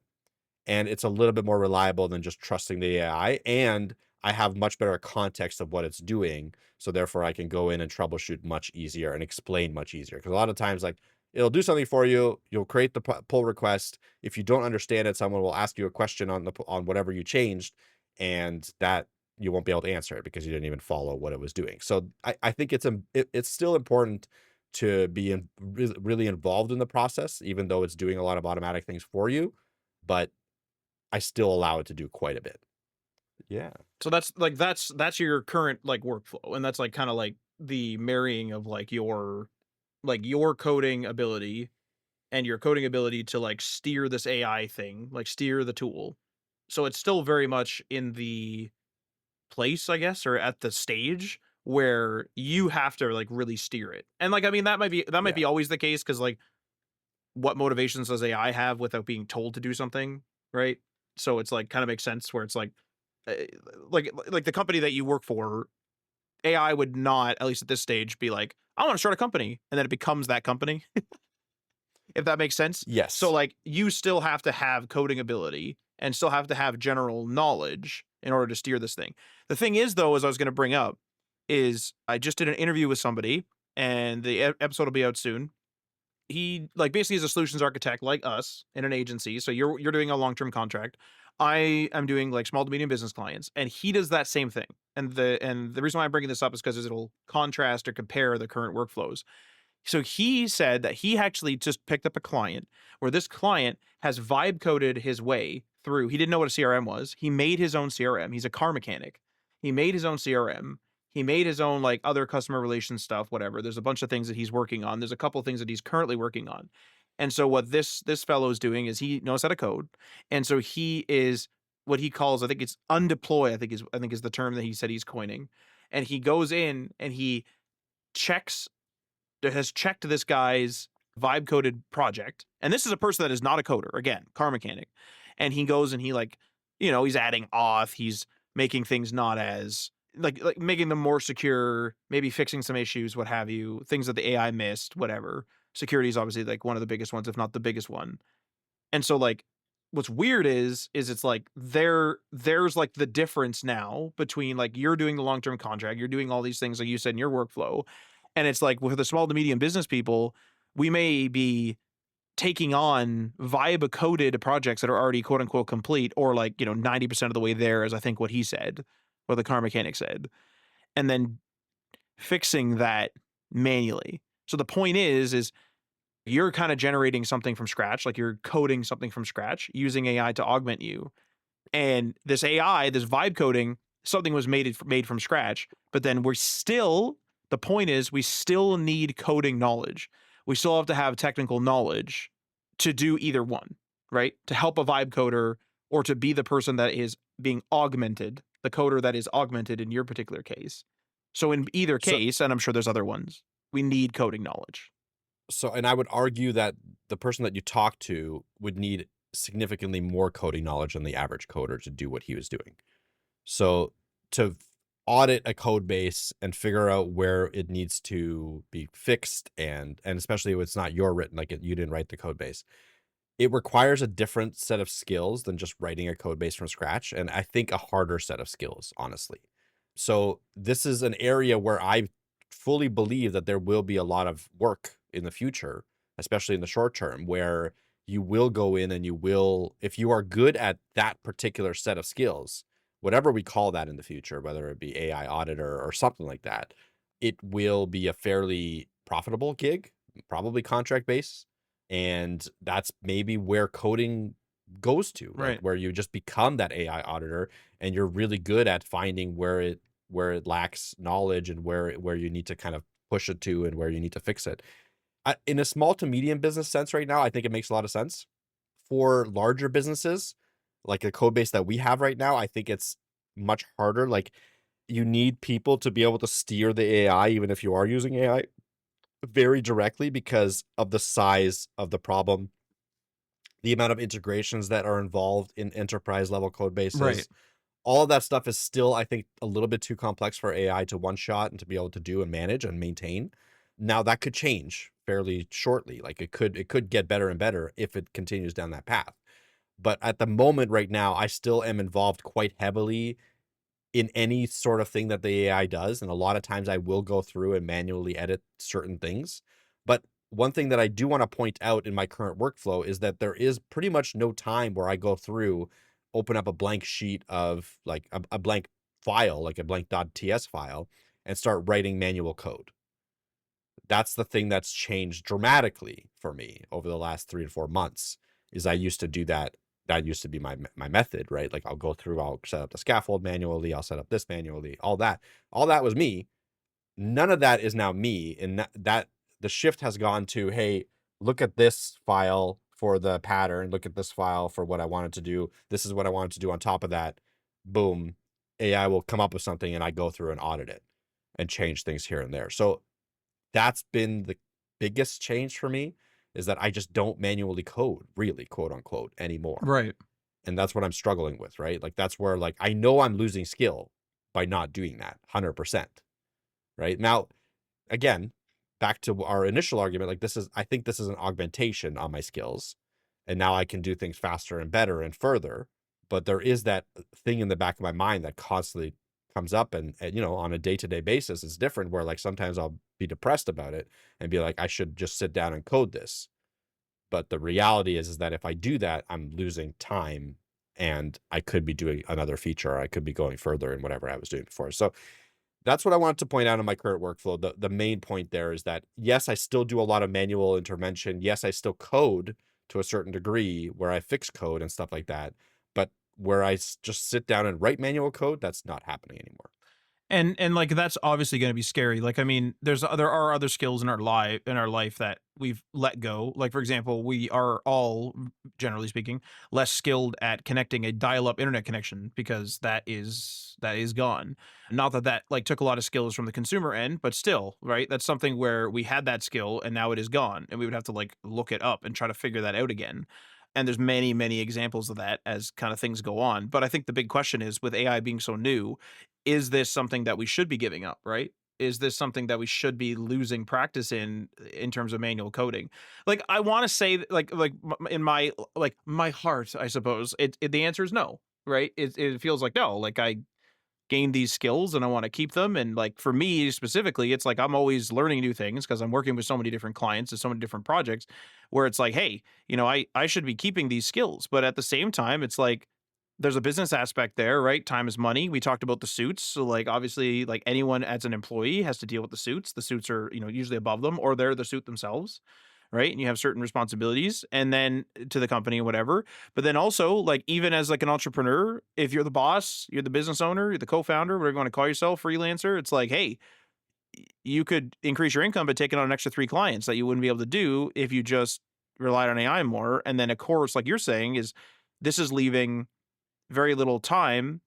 and it's a little bit more reliable than just trusting the AI, and I have much better context of what it's doing, so therefore I can go in and troubleshoot much easier and explain much easier. Because a lot of times, like, it'll do something for you, you'll create the pull request. If you don't understand it, someone will ask you a question on whatever you changed, and that you won't be able to answer it because you didn't even follow what it was doing. So I think it's still important to be really involved in the process, even though it's doing a lot of automatic things for you, but I still allow it to do quite a bit. Yeah. So that's your current like workflow, and that's like kind of like the marrying of like your coding ability and your coding ability to like steer this AI thing, like steer the tool. So it's still very much in the place, I guess, or at the stage where you have to like really steer it. And like I mean that might be Yeah. always the case because like what motivations does AI have without being told to do something, right? So it's like kind of makes sense where it's uh, like the company that you work for, AI would not, at least at this stage, be like, I want to start a company, and then it becomes that company, if that makes sense. So Yes. like you still have to have coding ability and still have to have general knowledge in order to steer this thing. The thing is though, as I was going to bring up, is I just did an interview with somebody, and the episode will be out soon. He like basically is a solutions architect like us in an agency. So you're doing a long-term contract. I am doing like small to medium business clients, and he does that same thing. And the reason why I'm bringing this up is because it'll contrast or compare the current workflows. So he said that he actually just picked up a client where this client has vibe coded his way through. He didn't know what a CRM was. He made his own CRM. He's a car mechanic. He made his own CRM. He made his own like other customer relations stuff, whatever. There's a bunch of things that he's working on. There's a couple of things that he's currently working on. And so what this fellow is doing is he knows how to code. And so he is what he calls, I think it's undeploy, I think is the term that he said he's coining. And he goes in and he checks has checked this guy's vibe coded project. And this is a person that is not a coder, again, car mechanic. And he goes and he like, he's adding auth, he's making things not as like making them more secure, maybe fixing some issues, what have you, things that the AI missed, whatever. Security is obviously like one of the biggest ones, if not the biggest one. And so like what's weird is it's like there's like the difference now between like you're doing the long-term contract, you're doing all these things like you said in your workflow, and it's like with the small to medium business people, we may be taking on vibe coded projects that are already quote unquote complete, or like 90% of the way there, as I think what he said, what the car mechanic said, and then fixing that manually. So the point is you're kind of generating something from scratch, like you're coding something from scratch using AI to augment you. And this AI, this vibe coding, something was made from scratch, but then the point is we still need coding knowledge. We still have to have technical knowledge to do either one, right? To help a vibe coder or to be the person that is being augmented, the coder that is augmented in your particular case. So in either So case, and I'm sure there's other ones, we need coding knowledge. and I would argue that the person that you talk to would need significantly more coding knowledge than the average coder to do what he was doing. So to audit a code base and figure out where it needs to be fixed, and especially if it's not your written, like you didn't write the code base, it requires a different set of skills than just writing a code base from scratch, and I think a harder set of skills, honestly. So this is an area where I fully believe that there will be a lot of work in the future, especially in the short term, where you will go in and you will, if you are good at that particular set of skills, whatever we call that in the future, whether it be AI auditor or something like that, it will be a fairly profitable gig, probably contract based. And that's maybe where coding goes to, like Right. where you just become that AI auditor and you're really good at finding where it lacks knowledge and where you need to kind of push it to and where you need to fix it. In a small to medium business sense right now, I think it makes a lot of sense. For larger businesses, like the code base that we have right now, I think it's much harder. Like you need people to be able to steer the AI, even if you are using AI very directly because of the size of the problem the amount of integrations that are involved in enterprise level code Right. bases, all of that stuff is still, I think, a little bit too complex for AI to one shot and to be able to do and manage and maintain. Now that could change fairly shortly. Like it could get better and better if it continues down that path. But at the moment right now, I still am involved quite heavily in any sort of thing that the AI does. And a lot of times I will go through and manually edit certain things. But one thing that I do want to point out in my current workflow is that there is pretty much no time where I go through, open up a blank sheet of like a blank file, like a blank .ts file, and start writing manual code. That's the thing that's changed dramatically for me over the last 3 to 4 months. Is I used to do that. That used to be my method, right? Like I'll go through, I'll set up the scaffold manually, I'll set up this manually, all that was me. None of that is now me. And that the shift has gone to, hey, look at this file for the pattern, look at this file for what I wanted to do. This is what I wanted to do on top of that. Boom. AI will come up with something and I go through and audit it and change things here and there. So that's been the biggest change for me, is that I just don't manually code, really, quote unquote, anymore. Right. And that's what I'm struggling with, right? Like that's where like I know I'm losing skill by not doing that 100%. Right? Now, again, back to our initial argument, like I think this is an augmentation on my skills. And now I can do things faster and better and further. But there is that thing in the back of my mind that constantly comes up and you know, on a day-to-day basis, it's different, where like sometimes I'll be depressed about it and be like, I should just sit down and code this. But the reality is that if I do that, I'm losing time and I could be doing another feature, or I could be going further in whatever I was doing before. So that's what I wanted to point out in my current workflow. The main point there is that, yes, I still do a lot of manual intervention. Yes, I still code to a certain degree where I fix code and stuff like that. But where I just sit down and write manual code, that's not happening anymore. And like that's obviously going to be scary. Like I mean, there are other skills in our life that we've let go. Like for example, we are all, generally speaking, less skilled at connecting a dial-up internet connection, because that is gone. Not that that like took a lot of skills from the consumer end, but still, right? That's something where we had that skill and now it is gone, and we would have to like look it up and try to figure that out again. And there's many examples of that as kind of things go on. But I think the big question is, with AI being so new, is this something that we should be giving up, right? Is this something that we should be losing practice in terms of manual coding? Like I want to say that, in my like my heart, I suppose the answer is no, right? It feels like no. Like I gained these skills and I want to keep them. And like for me specifically, it's like I'm always learning new things because I'm working with so many different clients and so many different projects, where it's like, hey, I should be keeping these skills. But at the same time, it's like there's a business aspect there, right? Time is money. We talked about the suits. So like obviously like anyone as an employee has to deal with the suits. The suits are, usually above them, or they're the suit themselves, right? And you have certain responsibilities, and then to the company and whatever. But then also, like, even as like an entrepreneur, if you're the boss, you're the business owner, you're the co-founder, whatever you want to call yourself, freelancer, it's like, hey, you could increase your income by taking on an extra 3 clients that you wouldn't be able to do if you just relied on AI more. And then of course, like you're saying, is this is leaving very little time,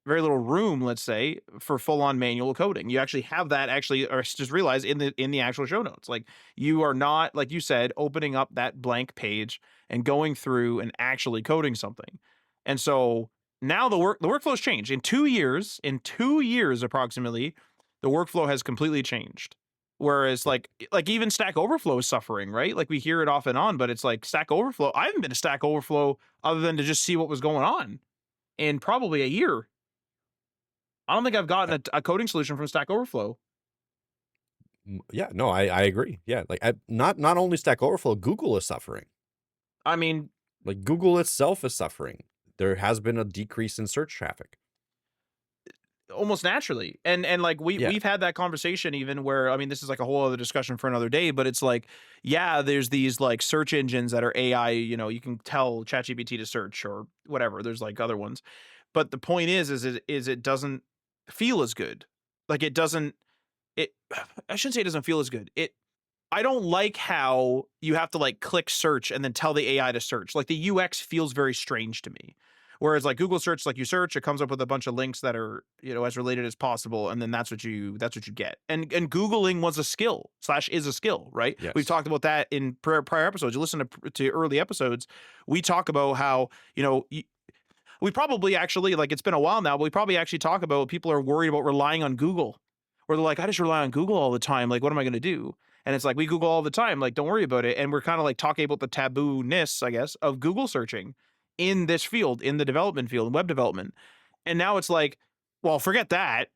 very little room, let's say, for full-on manual coding. You actually have that, actually, or just realize in the actual show notes. Like you are not, like you said, opening up that blank page and going through and actually coding something. And so now the workflow's changed. In 2 years approximately, the workflow has completely changed. Whereas like even Stack Overflow is suffering, right? Like we hear it off and on, but it's like Stack Overflow. I haven't been to Stack Overflow other than to just see what was going on in probably a year. I don't think I've gotten a coding solution from Stack Overflow. Yeah, no, I agree. Yeah, like not only Stack Overflow, Google is suffering. I mean, Like Google itself is suffering. There has been a decrease in search traffic. almost naturally. And like Yeah. we've had that conversation, even where, I mean, this is like a whole other discussion for another day, but it's like, yeah, there's these like search engines that are AI, you can tell ChatGPT to search or whatever. There's like other ones. But the point is it doesn't feel as good. Like it doesn't it I shouldn't say it doesn't feel as good. I don't like how you have to like click search and then tell the AI to search. Like the UX feels very strange to me. Whereas like Google search, like you search, it comes up with a bunch of links that are, as related as possible, and then that's what you get. And Googling was a skill slash is a skill, right? We've Yes. talked about that in prior episodes. You listen to early episodes, we talk about how, we probably actually, like, it's been a while now, but we probably actually talk about people are worried about relying on Google, where they're like, I just rely on Google all the time. Like, what am I going to do? And it's like, we Google all the time. Like, don't worry about it. And we're kind of like talking about the taboo-ness, I guess, of Google searching in this field, in the development field, web development. And now it's like, well, forget that.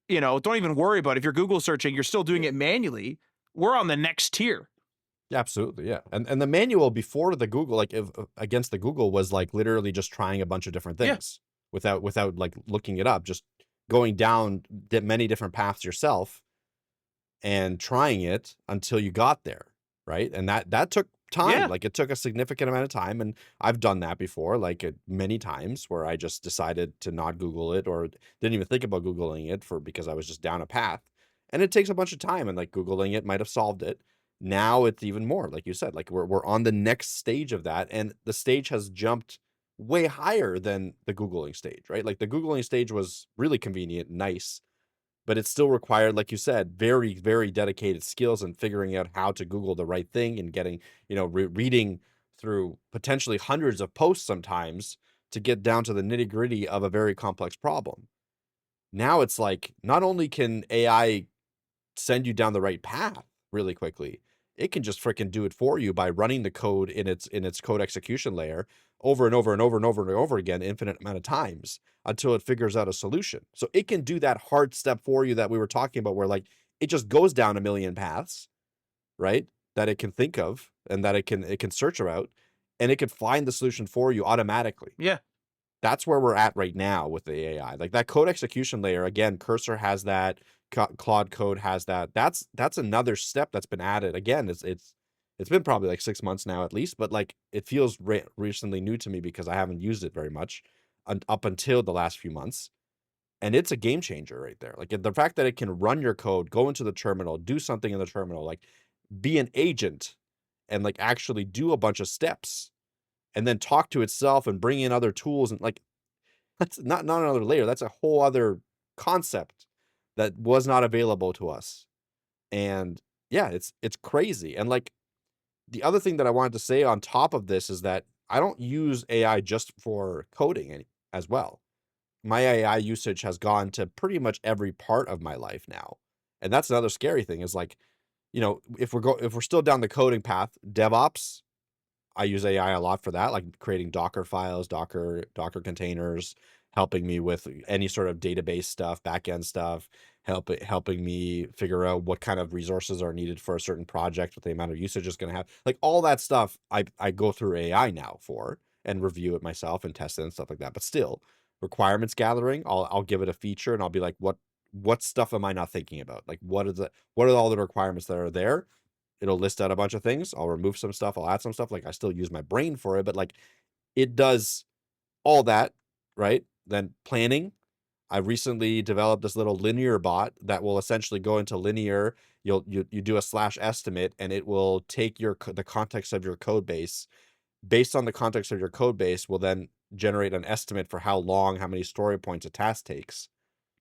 Don't even worry about it. If you're Google searching, you're still doing it manually. We're on the next tier. Yeah, absolutely, yeah. And the manual before the Google, like if against the Google, was like literally just trying a bunch of different Yeah. things without like looking it up, just going down many different paths yourself and trying it until you got there, right? And that took time. Yeah. Like it took a significant amount of time, and I've done that before, like many times where I just decided to not Google it or didn't even think about Googling it because I was just down a path. And it takes a bunch of time, and like Googling it might have solved it. Now it's even more, like you said, like we're on the next stage of that, and the stage has jumped way higher than the Googling stage, right? Like the Googling stage was really convenient, nice, but it still required, like you said, very, very dedicated skills and figuring out how to Google the right thing and getting, reading through potentially hundreds of posts sometimes to get down to the nitty gritty of a very complex problem. Now it's like, not only can AI send you down the right path really quickly, it can just freaking do it for you by running the code in its code execution layer over and over and over and over and over again, infinite amount of times until it figures out a solution. So it can do that hard step for you that we were talking about, where like it just goes down a million paths, right? That it can think of and that it can search about, and it can find the solution for you automatically. Yeah. That's where we're at right now with the AI. Like that code execution layer, again, Cursor has that, Claude Code has that. That's another step that's been added. Again, it's been probably like 6 months now at least, but like it feels recently new to me because I haven't used it very much up until the last few months. And it's a game changer right there. Like the fact that it can run your code, go into the terminal, do something in the terminal, like be an agent and like actually do a bunch of steps and then talk to itself and bring in other tools, and like that's not another layer. That's a whole other concept that was not available to us. And yeah, it's crazy. And like the other thing that I wanted to say on top of this is that I don't use AI just for coding as well. My AI usage has gone to pretty much every part of my life now. And that's another scary thing is like, if we're still down the coding path, DevOps, I use AI a lot for that, like creating Docker files, Docker containers, helping me with any sort of database stuff, backend stuff, helping me figure out what kind of resources are needed for a certain project, what the amount of usage is going to have. Like all that stuff, I go through AI now for and review it myself and test it and stuff like that. But still, requirements gathering, I'll give it a feature and I'll be like, what stuff am I not thinking about? Like what are all the requirements that are there? It'll list out a bunch of things. I'll remove some stuff. I'll add some stuff. Like I still use my brain for it, but like it does all that, right? Then planning. I recently developed this little linear bot that will essentially go into linear. You do a slash estimate, and it will take the context of your code base. Based on the context of your code base, will then generate an estimate for how long, how many story points a task takes.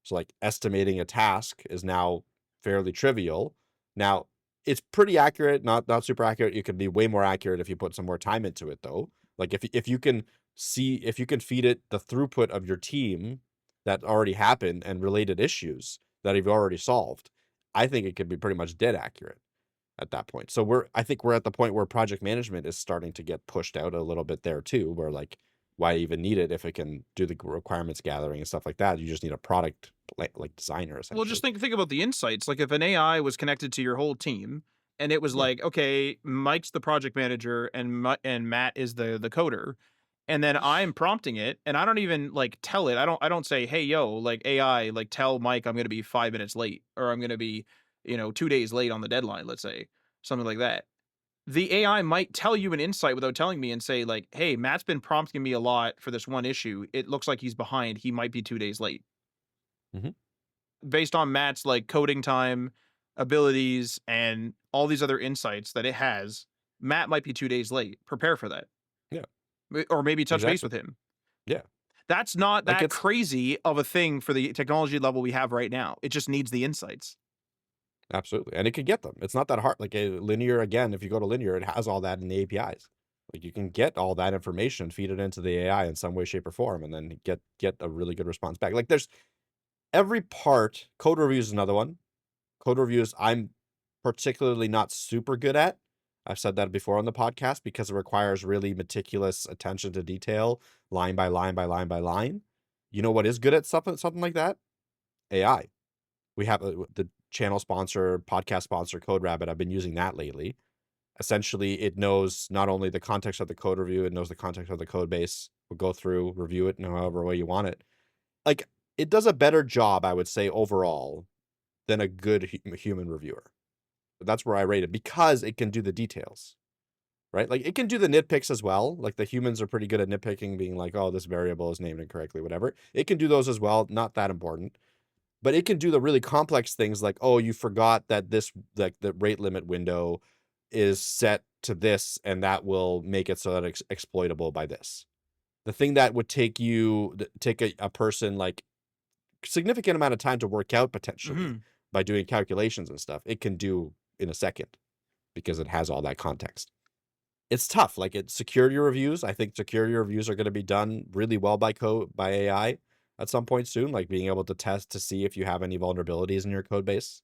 So like estimating a task is now fairly trivial. Now it's pretty accurate, not super accurate. It could be way more accurate if you put some more time into it though. Like if you can feed it the throughput of your team that already happened and related issues that you've already solved, I think it could be pretty much dead accurate at that point. So I think we're at the point where project management is starting to get pushed out a little bit there too, where like why even need it if it can do the requirements gathering and stuff like that? You just need a product like designer essentially. Well, just think about the insights. Like if an AI was connected to your whole team and it was like, okay, Mike's the project manager and Matt is the coder, and then I'm prompting it and I don't even like tell it. I don't say, "Hey, yo, like AI, like tell Mike I'm going to be 5 minutes late or I'm going to be, 2 days late on the deadline, let's say." Something like that. The AI might tell you an insight without telling me and say like, "Hey, Matt's been prompting me a lot for this one issue. It looks like he's behind. He might be 2 days late." Mhm. Based on Matt's like coding time, abilities, and all these other insights that it has, Matt might be 2 days late. Prepare for that. Yeah, Or maybe touch base exactly. with him. Yeah. That's not Like that it's crazy of a thing for the technology level we have right now. It just needs the insights. absolutely, and it can get them. It's not that hard. Like a linear, again, if you go to linear, it has all that in the APIs. Like you can get all that information, feed it into the AI in some way, shape, or form, and then get a really good response back. Like there's every part. Code reviews is another one. Code reviews, I'm particularly not super good at. I've said that before on the podcast because it requires really meticulous attention to detail, line by line by line by line. You know what is good at something like that? AI. We have the channel sponsor, podcast sponsor, CodeRabbit. I've been using that lately. Essentially, it knows not only the context of the code review, it knows the context of the code base. We'll go through, review it in however way you want it. Like, it does a better job, I would say, overall, than a good human reviewer. That's where I rate it because it can do the details, right? Like it can do the nitpicks as well. Like the humans are pretty good at nitpicking, being like, oh, this variable is named incorrectly, whatever. It can do those as well. Not that important, but it can do the really complex things like, oh, you forgot that this, like the rate limit window is set to this, and that will make it so that it's exploitable by this. The thing that would take a person like significant amount of time to work out potentially by doing calculations and stuff, it can do in a second because it has all that context. It's tough. Like security reviews. I think security reviews are going to be done really well by AI at some point soon, like being able to test to see if you have any vulnerabilities in your code base.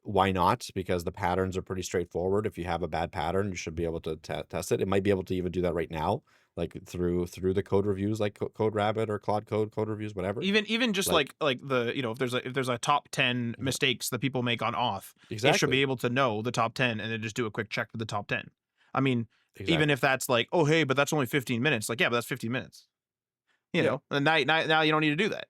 Why not? Because the patterns are pretty straightforward. If you have a bad pattern, you should be able to test it. It might be able to even do that right now, like through the code reviews, like CodeRabbit or Claude code reviews, whatever. Even just like the, if there's a top 10 mistakes that people make on auth, it should be able to know the top 10 and then just do a quick check for the top 10. I mean, even if that's like, oh hey, but that's only 15 minutes. Like, yeah, but that's 15 minutes. You know, and now you don't need to do that.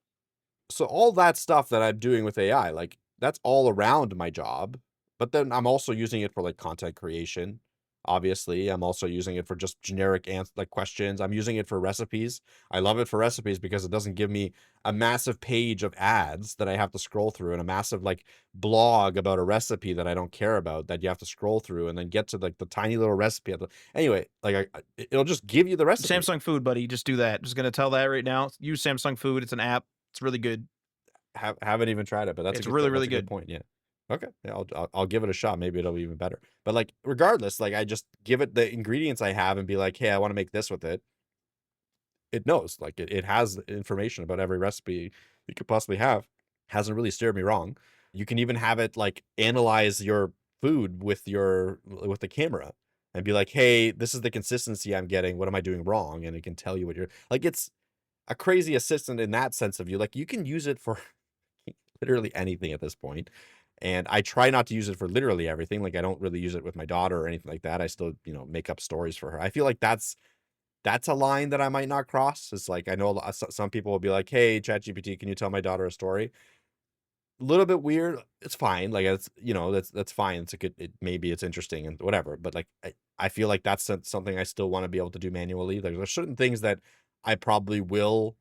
So all that stuff that I'm doing with AI, like that's all around my job, but then I'm also using it for like content creation. Obviously, I'm also using it for just generic like questions. I'm using it for recipes. I love it for recipes because it doesn't give me a massive page of ads that I have to scroll through and a massive like blog about a recipe that I don't care about that you have to scroll through and then get to like the tiny little recipe. Anyway, like it'll just give you the recipe. Samsung Food, buddy, just do that. Just gonna tell that right now. Use Samsung Food. It's an app. It's really good. Haven't even tried it, but that's it's a good really thing. really That's a good point. Yeah. Okay. Yeah, I'll give it a shot. Maybe it'll be even better. But like, regardless, like I just give it the ingredients I have and be like, hey, I want to make this with it. It knows, like it has information about every recipe you could possibly have. Hasn't really steered me wrong. You can even have it like analyze your food with the camera and be like, hey, this is the consistency I'm getting. What am I doing wrong? And it can tell you what you're like. It's a crazy assistant in that sense of you. Like you can use it for literally anything at this point. And I try not to use it for literally everything. Like I don't really use it with my daughter or anything like that. I still, make up stories for her. I feel like that's a line that I might not cross. It's like, I know some people will be like, hey, ChatGPT, can you tell my daughter a story? A little bit weird. It's fine. Like it's, that's fine. It's a good, maybe it's interesting and whatever. But like, I feel like that's something I still want to be able to do manually. Like there's certain things that I probably will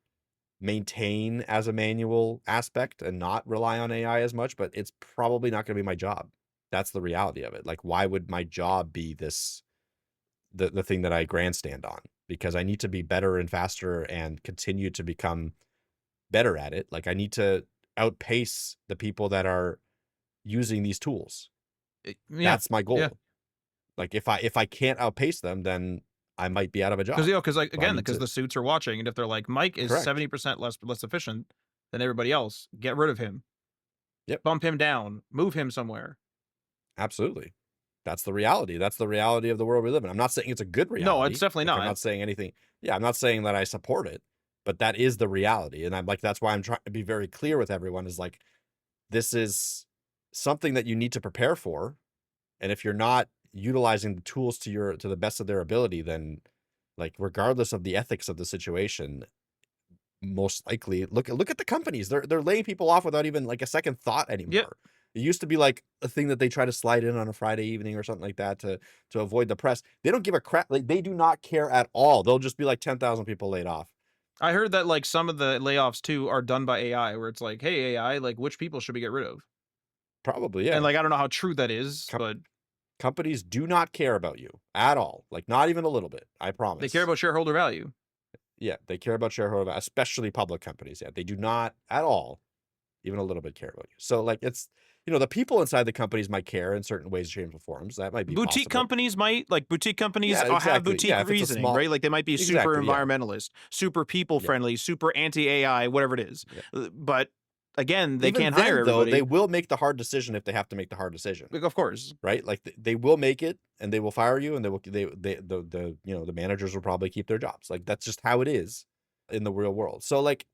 maintain as a manual aspect and not rely on AI as much, but it's probably not going to be my job. That's the reality of it. Like, why would my job be the thing that I grandstand on? Because I need to be better and faster and continue to become better at it. Like I need to outpace the people that are using these tools. That's my goal. Like if I can't outpace them, then I might be out of a job. Because the suits are watching, and if they're like, Mike is 70% less efficient than everybody else, get rid of him. Yep. Bump him down, move him somewhere. Absolutely. That's the reality. That's the reality of the world we live in. I'm not saying it's a good reality. No, it's definitely not. I'm not saying anything. Yeah, I'm not saying that I support it, but that is the reality. And I'm like, that's why I'm trying to be very clear with everyone is like, this is something that you need to prepare for. And if you're not utilizing the tools to the best of their ability, then like regardless of the ethics of the situation, most likely look at the companies. They're laying people off without even like a second thought anymore. Yep. It used to be like a thing that they try to slide in on a Friday evening or something like that to avoid the press. They don't give a crap. Like they do not care at all. They'll just be like 10,000 people laid off. I heard that like some of the layoffs too are done by AI, where it's like, hey AI, like which people should we get rid of? Probably, yeah. And like I don't know how true that is, but companies do not care about you at all. Like not even a little bit. I promise. They care about shareholder value. Yeah, they care about shareholder value, especially public companies. Yeah, they do not at all, even a little bit, care about you. So like it's the people inside the companies might care in certain ways, shapes, or forms. That might be Boutique possible. companies might, like boutique companies Yeah, have exactly. boutique Yeah, if it's a reasoning, small, right? Like they might be super exactly. Yeah, environmentalist, super people yeah, friendly, super anti AI, whatever it is. yeah. But again, they Even can't hire then, though, they everybody. will make the hard decision if they have to make the hard decision. Like, of course, Right? Like they will make it, and they will fire you, and the managers will probably keep their jobs. Like that's just how it is in the real world. So like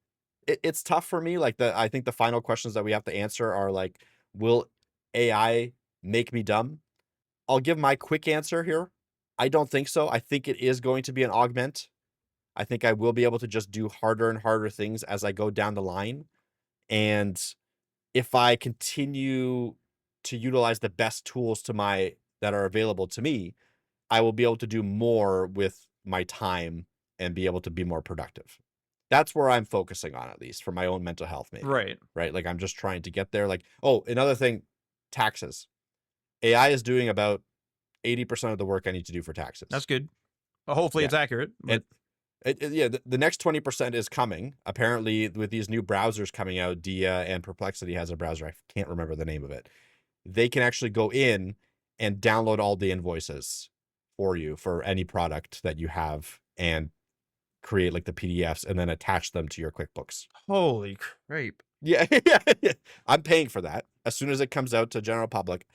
it's tough for me. Like I think the final questions that we have to answer are like, will AI make me dumb? I'll give my quick answer here. I don't think so. I think it is going to be an augment. I think I will be able to just do harder and harder things as I go down the line. And if I continue to utilize the best tools that are available to me, I will be able to do more with my time and be able to be more productive. That's where I'm focusing on, at least for my own mental health, maybe. right. Right? Like I'm just trying to get there. Like, oh, another thing, taxes. AI is doing about 80% of the work I need to do for taxes. That's good. Hopefully Yeah. it's accurate. But And the next 20% is coming. Apparently, with these new browsers coming out, Dia and Perplexity has a browser. I can't remember the name of it. They can actually go in and download all the invoices for you for any product that you have and create like the PDFs and then attach them to your QuickBooks. holy crap. Yeah, yeah. I'm paying for that. As soon as it comes out to general public,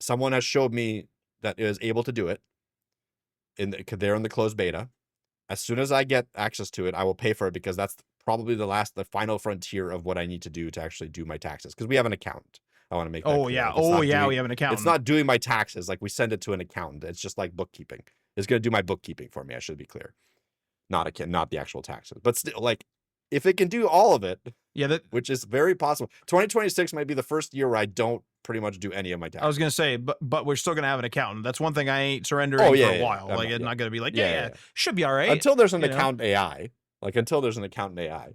someone has showed me that is able to do it. They're in the closed beta. As soon as I get access to it, I will pay for it because that's probably the final frontier of what I need to do to actually do my taxes. Because we have an accountant. I want to make that Oh clear. yeah. Like, it's Oh not yeah. doing- We have an accountant. It's not doing my taxes. Like we send it to an accountant. It's just like bookkeeping. It's going to do my bookkeeping for me. I should be clear. Not the actual taxes, but still, like if it can do all of it, Yeah. which is very possible. 2026 might be the first year where I don't pretty much do any of my taxes. I was gonna say, but we're still gonna have an accountant. That's one thing I ain't surrendering Oh, for yeah, a yeah, while. I'm Like not- it's yeah. not gonna be like, Yeah, yeah, yeah, yeah. should be all right. Until there's an you know? accountant AI. Like until there's an accountant AI.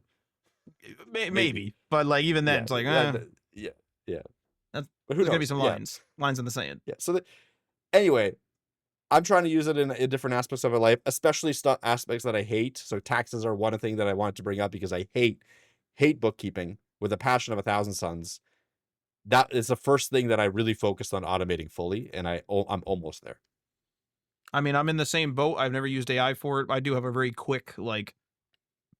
Maybe. But like even then, Yeah, it's like, yeah, yeah. That's- But who there's gonna be knows? some Yeah. lines in the sand. Yeah. So anyway, I'm trying to use it in different aspects of my life, especially aspects that I hate. So taxes are one thing that I wanted to bring up because I hate bookkeeping with a passion of 1,000 suns. That is the first thing that I really focused on automating fully, and I'm almost there. I mean, I'm in the same boat. I've never used AI for it. I do have a very quick like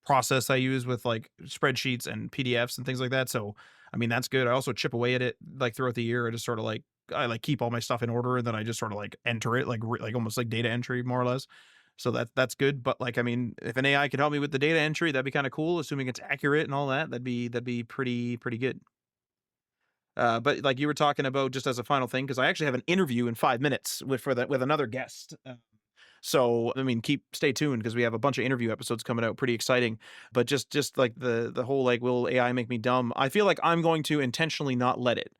process I use with like spreadsheets and PDFs and things like that. So I mean that's good. I also chip away at it like throughout the year. I just sort of like I like keep all my stuff in order and then I just sort of like enter it like almost like data entry more or less. So that's good. But like I mean, if an AI could help me with the data entry, that'd be kind of cool. Assuming it's accurate and all that, that'd be pretty good. But like you were talking about, just as a final thing, because I actually have an interview in 5 minutes with another guest. So I mean, stay tuned because we have a bunch of interview episodes coming out, pretty exciting. But just like the whole like, will AI make me dumb? I feel like I'm going to intentionally not let it.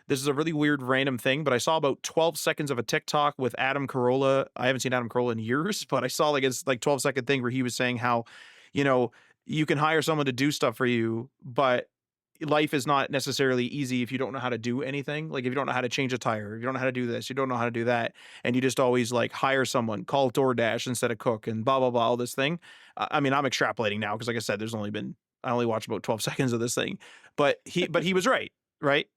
This is a really weird random thing, but I saw about 12 seconds of a TikTok with Adam Carolla. I haven't seen Adam Carolla in years, but I saw like it's like 12-second thing where he was saying how, you can hire someone to do stuff for you, but life is not necessarily easy if you don't know how to do anything. Like if you don't know how to change a tire, if you don't know how to do this, you don't know how to do that, and you just always like hire someone, call DoorDash instead of cook, and blah blah blah, all this thing. I mean, I'm extrapolating now because, like I said, I only watched about 12 seconds of this thing, but he was right,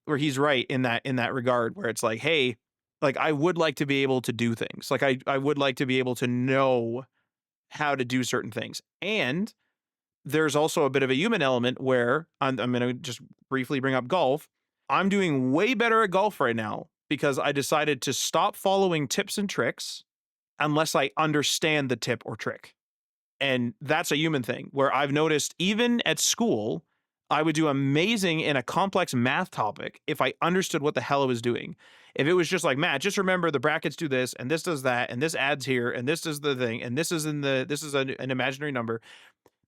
where he's right in that regard, where it's like, hey, like I would like to be able to do things, like I would like to be able to know how to do certain things, and there's also a bit of a human element where I'm going to just briefly bring up golf. I'm doing way better at golf right now because I decided to stop following tips and tricks unless I understand the tip or trick. And that's a human thing where I've noticed even at school, I would do amazing in a complex math topic if I understood what the hell I was doing. If it was just like, Matt, just remember the brackets do this and this does that and this adds here and this is the thing and this is an imaginary number.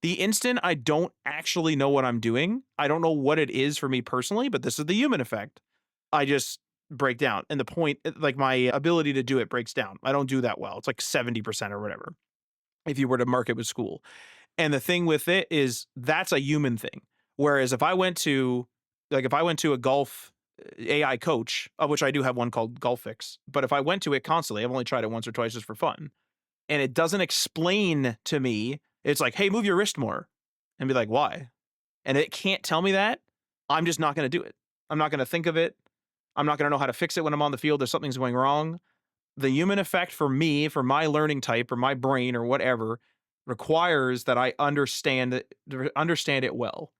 The instant I don't actually know what I'm doing, I don't know what it is for me personally, but this is the human effect. I just break down. And the point, like my ability to do it breaks down. I don't do that well. It's like 70% or whatever, if you were to mark it with school. And the thing with it is that's a human thing. Whereas if I went to a golf AI coach, of which I do have one called Golf Fix, but if I went to it constantly, I've only tried it once or twice just for fun, and it doesn't explain to me It's like, hey, move your wrist more. And be like, why? And it can't tell me that. I'm just not going to do it. I'm not going to think of it. I'm not going to know how to fix it when I'm on the field if something's going wrong. The human effect for me, for my learning type or my brain or whatever, requires that I understand it well.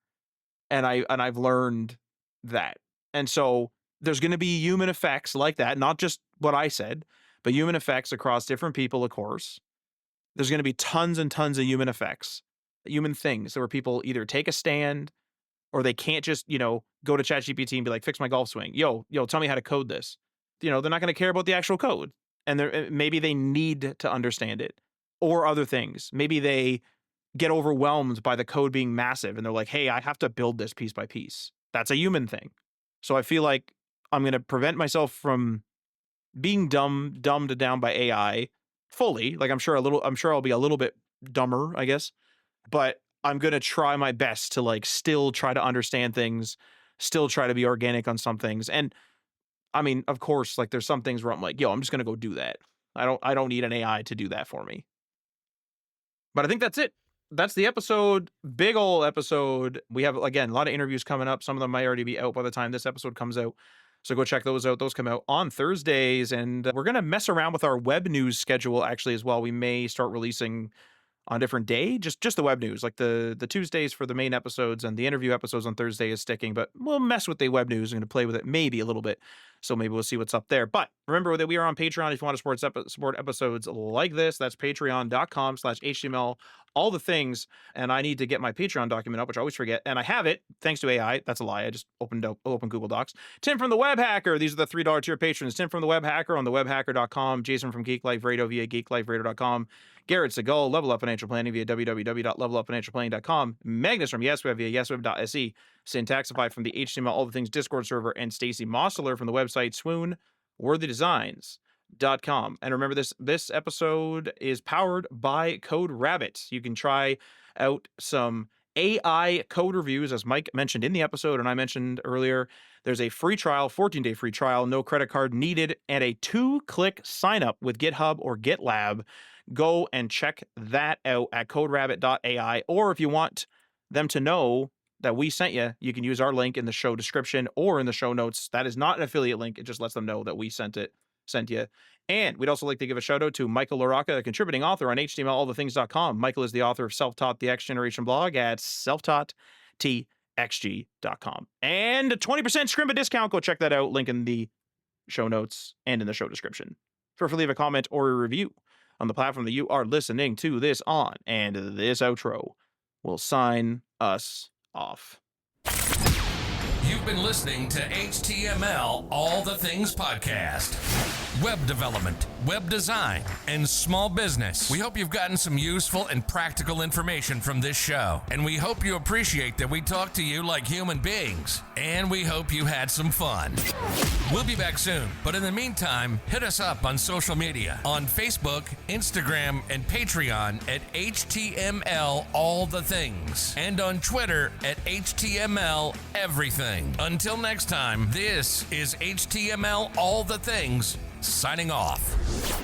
And I've learned that. And so there's going to be human effects like that, not just what I said, but human effects across different people, of course. There's going to be tons and tons of human effects, human things where people either take a stand or they can't just, go to ChatGPT and be like, fix my golf swing. Yo, tell me how to code this. They're not going to care about the actual code. And maybe they need to understand it or other things. Maybe they get overwhelmed by the code being massive and they're like, hey, I have to build this piece by piece. That's a human thing. So I feel like I'm going to prevent myself from being dumbed down by AI fully. Like I'm sure I'll be a little bit dumber, I guess, but I'm going to try my best to like still try to understand things, still try to be organic on some things. And I mean, of course, like there's some things where I'm like, yo, I'm just going to go do that. I don't need an AI to do that for me. But I think that's it. That's the episode. Big ol' episode. We have, again, a lot of interviews coming up. Some of them might already be out by the time this episode comes out. So go check those out. Those come out on Thursdays. And we're going to mess around with our web news schedule actually as well. We may start releasing on a different day, just the web news, like the Tuesdays for the main episodes and the interview episodes on Thursday is sticking, but we'll mess with the web news. I'm going to play with it maybe a little bit. So maybe we'll see what's up there. But remember that we are on Patreon if you want to support episodes like this. That's patreon.com/HTML, all the things. And I need to get my Patreon document up, which I always forget. And I have it thanks to AI. That's a lie. I just open Google Docs. Tim from the Web Hacker. These are the $3 tier patrons. Tim from the Web Hacker on thewebhacker.com. Jason from Geek Life Radio via geekliferadio.com. Garrett Segal, Level Up Financial Planning via www.levelupfinancialplanning.com. Magnus from YesWeb via yesweb.se. Syntaxify from the HTML All the Things Discord server. And Stacy Mosseler from the website swoonworthydesigns.com. And remember, this episode is powered by Code Rabbit. You can try out some AI code reviews, as Mike mentioned in the episode, and I mentioned earlier. There's a free trial, 14-day free trial, no credit card needed, and a 2-click sign up with GitHub or GitLab. Go and check that out at coderabbit.ai. Or if you want them to know that we sent you, you can use our link in the show description or in the show notes. That is not an affiliate link. It just lets them know that we sent you. And we'd also like to give a shout out to Michael LaRocca, a contributing author on HTMLAllTheThings.com. Michael is the author of Self-Taught the X Generation blog at selftaughttxg.com. And a 20% Scrimba discount. Go check that out. Link in the show notes and in the show description. Feel free to leave a comment or a review on the platform that you are listening to this on. And this outro will sign us off. You've been listening to HTML All the Things podcast. Web development, web design, and small business. We hope you've gotten some useful and practical information from this show. And we hope you appreciate that we talk to you like human beings. And we hope you had some fun. We'll be back soon. But in the meantime, hit us up on social media on Facebook, Instagram, and Patreon at HTML All the Things. And on Twitter at HTML Everything. Until next time, this is HTML All the Things, signing off.